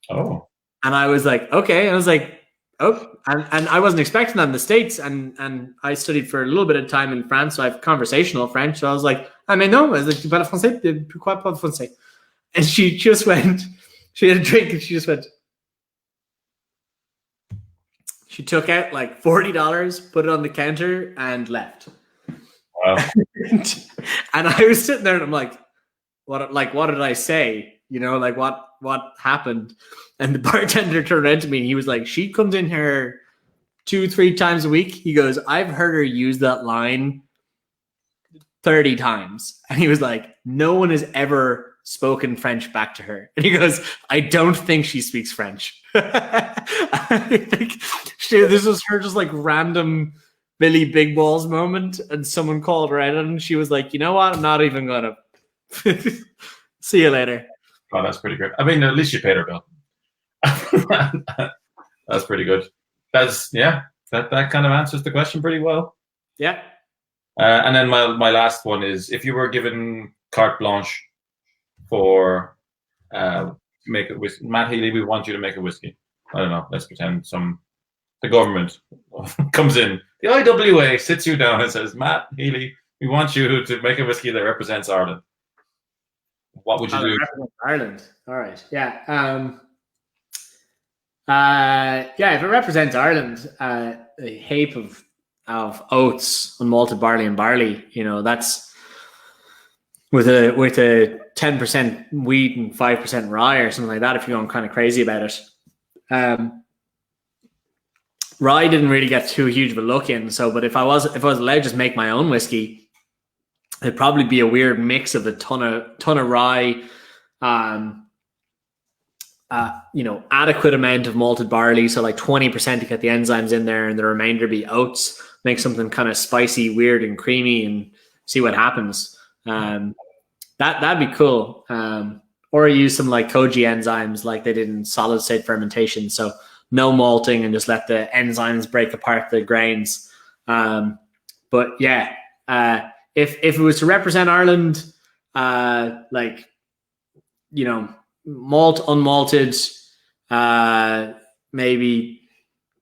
Oh. And I was like, okay. And I was like, oh, and I wasn't expecting that in the States. And I studied for a little bit of time in France, so I have conversational French. So I was like, I mean, no, I was like, tu parles français? Pourquoi pas français? And she just went, she had a drink and she just went, she took out like $40, put it on the counter and left. Wow. And I was sitting there and I'm like, what did I say? Like what happened? And the bartender turned around to me and he was like, "She comes in here 2-3 times a week." He goes, "I've heard her use that line 30 times." And he was like, "No one has ever spoken French back to her." And he goes, "I don't think she speaks French." I think this was her just like random Billy Big Balls moment, and someone called her out and she was like, you know what? I'm not even gonna. See you later. Oh, that's pretty good. I mean, at least you paid her bill. That's pretty good. That kind of answers the question pretty well. Yeah. And then my last one is, if you were given carte blanche for make a whiskey, Matt Healy, we want you to make a whiskey. I don't know. Let's pretend the government comes in. The IWA sits you down and says, Matt Healy, we want you to make a whiskey that represents Ireland. What would you do? Ireland. All right. Yeah. If it represents Ireland, a heap of oats, unmalted barley, and barley. That's with a 10% wheat and 5% rye or something like that. If you're going kind of crazy about it, rye didn't really get too huge of a look in. So, but if I was allowed to just make my own whiskey, it'd probably be a weird mix of a ton of rye. Adequate amount of malted barley, so like 20% to get the enzymes in there, and the remainder be oats. Make something kind of spicy, weird, and creamy, and see what happens. That'd be cool. Or use some like koji enzymes, like they did in solid state fermentation. So no malting, and just let the enzymes break apart the grains. But yeah, if it was to represent Ireland, malt, unmalted, maybe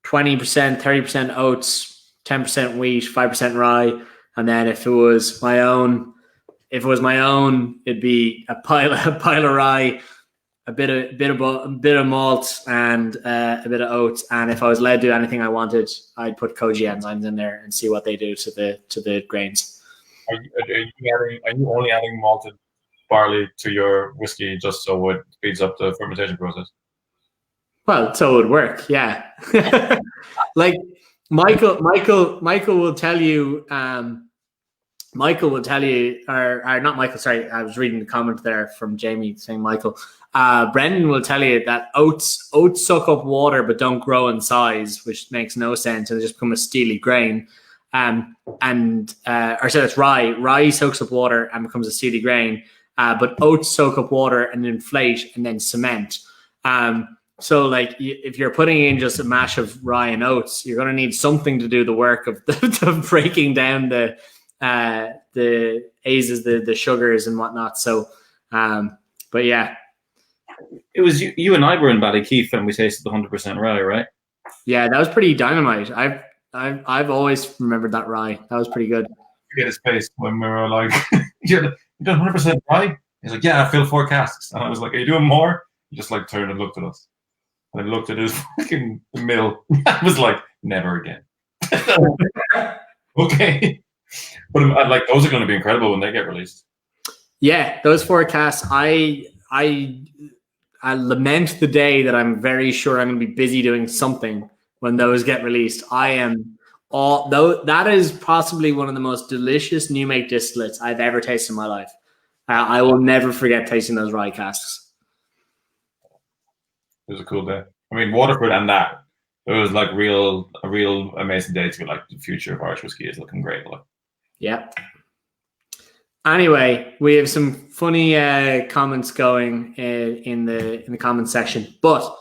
20%, 30% oats, 10% wheat, 5% rye, and then if it was my own, it'd be a pile of rye, a bit of malt, and a bit of oats. And if I was allowed to do anything I wanted, I'd put koji enzymes in there and see what they do to the grains. Are you only adding malted barley to your whiskey just so it speeds up the fermentation process? Well, so it would work, yeah. Like Michael will tell you. Michael will tell you, or not Michael. Sorry, I was reading the comment there from Jamie saying Michael. Brendan will tell you that oats suck up water but don't grow in size, which makes no sense, and they just become a steely grain. It's rye. Rye soaks up water and becomes a steely grain. But oats soak up water and inflate and then cement. So like if you're putting in just a mash of rye and oats, you're going to need something to do the work of breaking down the azes, the sugars and whatnot. So, but yeah. It was you and I were in Ballykeefe and we tasted the 100% rye, right? Yeah, that was pretty dynamite. I've always remembered that rye. That was pretty good. Get his face when we were like, you done 100% rye? He's like, yeah, I filled 4 casks. And I was like, are you doing more? He just like turned and looked at us. And I looked at his fucking mill. I was like, never again. Okay. But like, those are going to be incredible when they get released. Yeah, those 4 casks. I lament the day that I'm very sure I'm going to be busy doing something when those get released. That is possibly one of the most delicious new make distillates I've ever tasted in my life. I will never forget tasting those rye casks. It was a cool day. I mean, Waterford and that, it was like a real amazing day to be like, the future of Irish whiskey is looking great. Like. Yeah. Anyway, we have some funny comments going in the comments section, but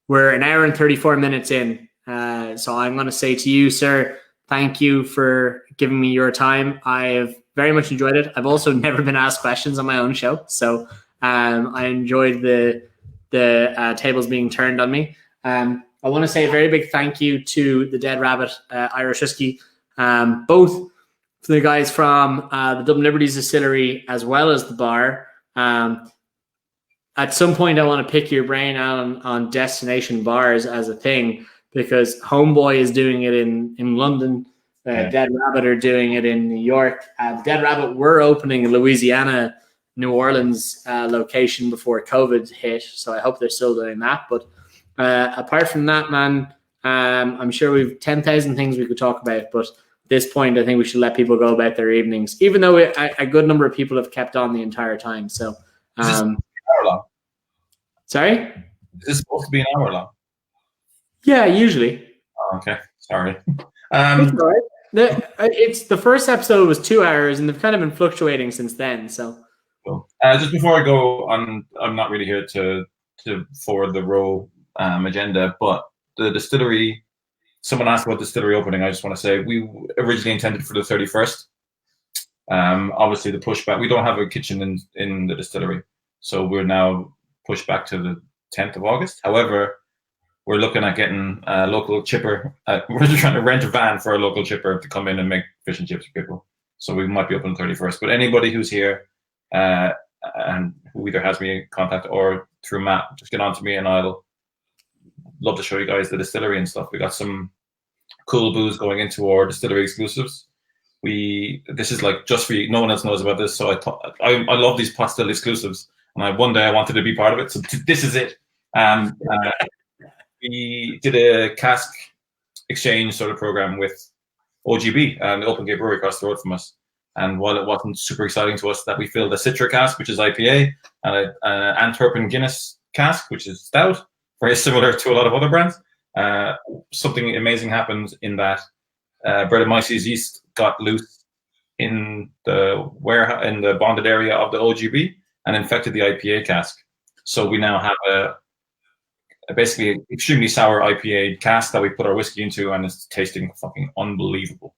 we're an hour and 34 minutes in. So I'm going to say to you, sir, thank you for giving me your time. I have very much enjoyed it. I've also never been asked questions on my own show, so I enjoyed the tables being turned on me. I want to say a very big thank you to the Dead Rabbit Irish Whiskey, both for the guys from the Dublin Liberties Distillery as well as the bar. At some point, I want to pick your brain, Alan, on destination bars as a thing, because Homeboy is doing it in London. Dead Rabbit are doing it in New York. Dead Rabbit were opening a Louisiana, New Orleans location before COVID hit, so I hope they're still doing that. But apart from that, man, I'm sure we've 10,000 things we could talk about, but at this point, I think we should let people go about their evenings, even though a good number of people have kept on the entire time. So, is this an hour long? Sorry? Is this supposed to be an hour long? Yeah, usually. Oh, okay, sorry. That's all right. It's the first episode was 2 hours, and they've kind of been fluctuating since then. So, Cool. Just before I go on, I'm not really here to forward the row agenda, but the distillery. Someone asked about distillery opening. I just want to say we originally intended for the 31st. Obviously, the pushback. We don't have a kitchen in the distillery, so we're now pushed back to the 10th of August. However, we're looking at getting a local chipper. We're trying to rent a van for a local chipper to come in and make fish and chips for people. So we might be open 31st. But anybody who's here and who either has me in contact or through Matt, just get on to me and I'll love to show you guys the distillery and stuff. We got some cool booze going into our distillery exclusives. This is like just for you. No one else knows about this. So I love these Potstilled exclusives. And one day I wanted to be part of it. So this is it. We did a cask exchange sort of program with OGB, the Open Gate Brewery across the road from us. And while it wasn't super exciting to us that we filled a Citra cask, which is IPA, and an Antwerpen Guinness cask, which is stout, very similar to a lot of other brands, something amazing happened in that Brettanomyces yeast got loose in the warehouse, in the bonded area of the OGB, and infected the IPA cask. So we now have basically an extremely sour IPA cask that we put our whiskey into, and it's tasting fucking unbelievable.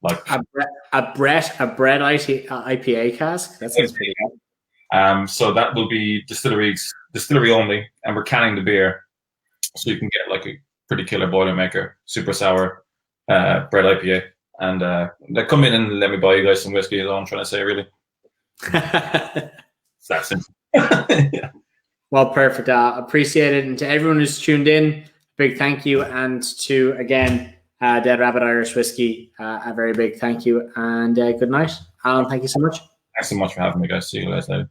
Like a Brett IPA cask. That sounds pretty good. So that will be distillery only, and we're canning the beer, so you can get like a pretty killer Boilermaker, super sour Brett IPA, and they come in and let me buy you guys some whiskey. Is all I'm trying to say, really. It's that simple. Yeah. Well, perfect. Appreciate it. And to everyone who's tuned in, big thank you. And to, again, Dead Rabbit Irish Whiskey, a very big thank you. And good night. Alan, thank you so much. Thanks so much for having me, guys. See you guys later.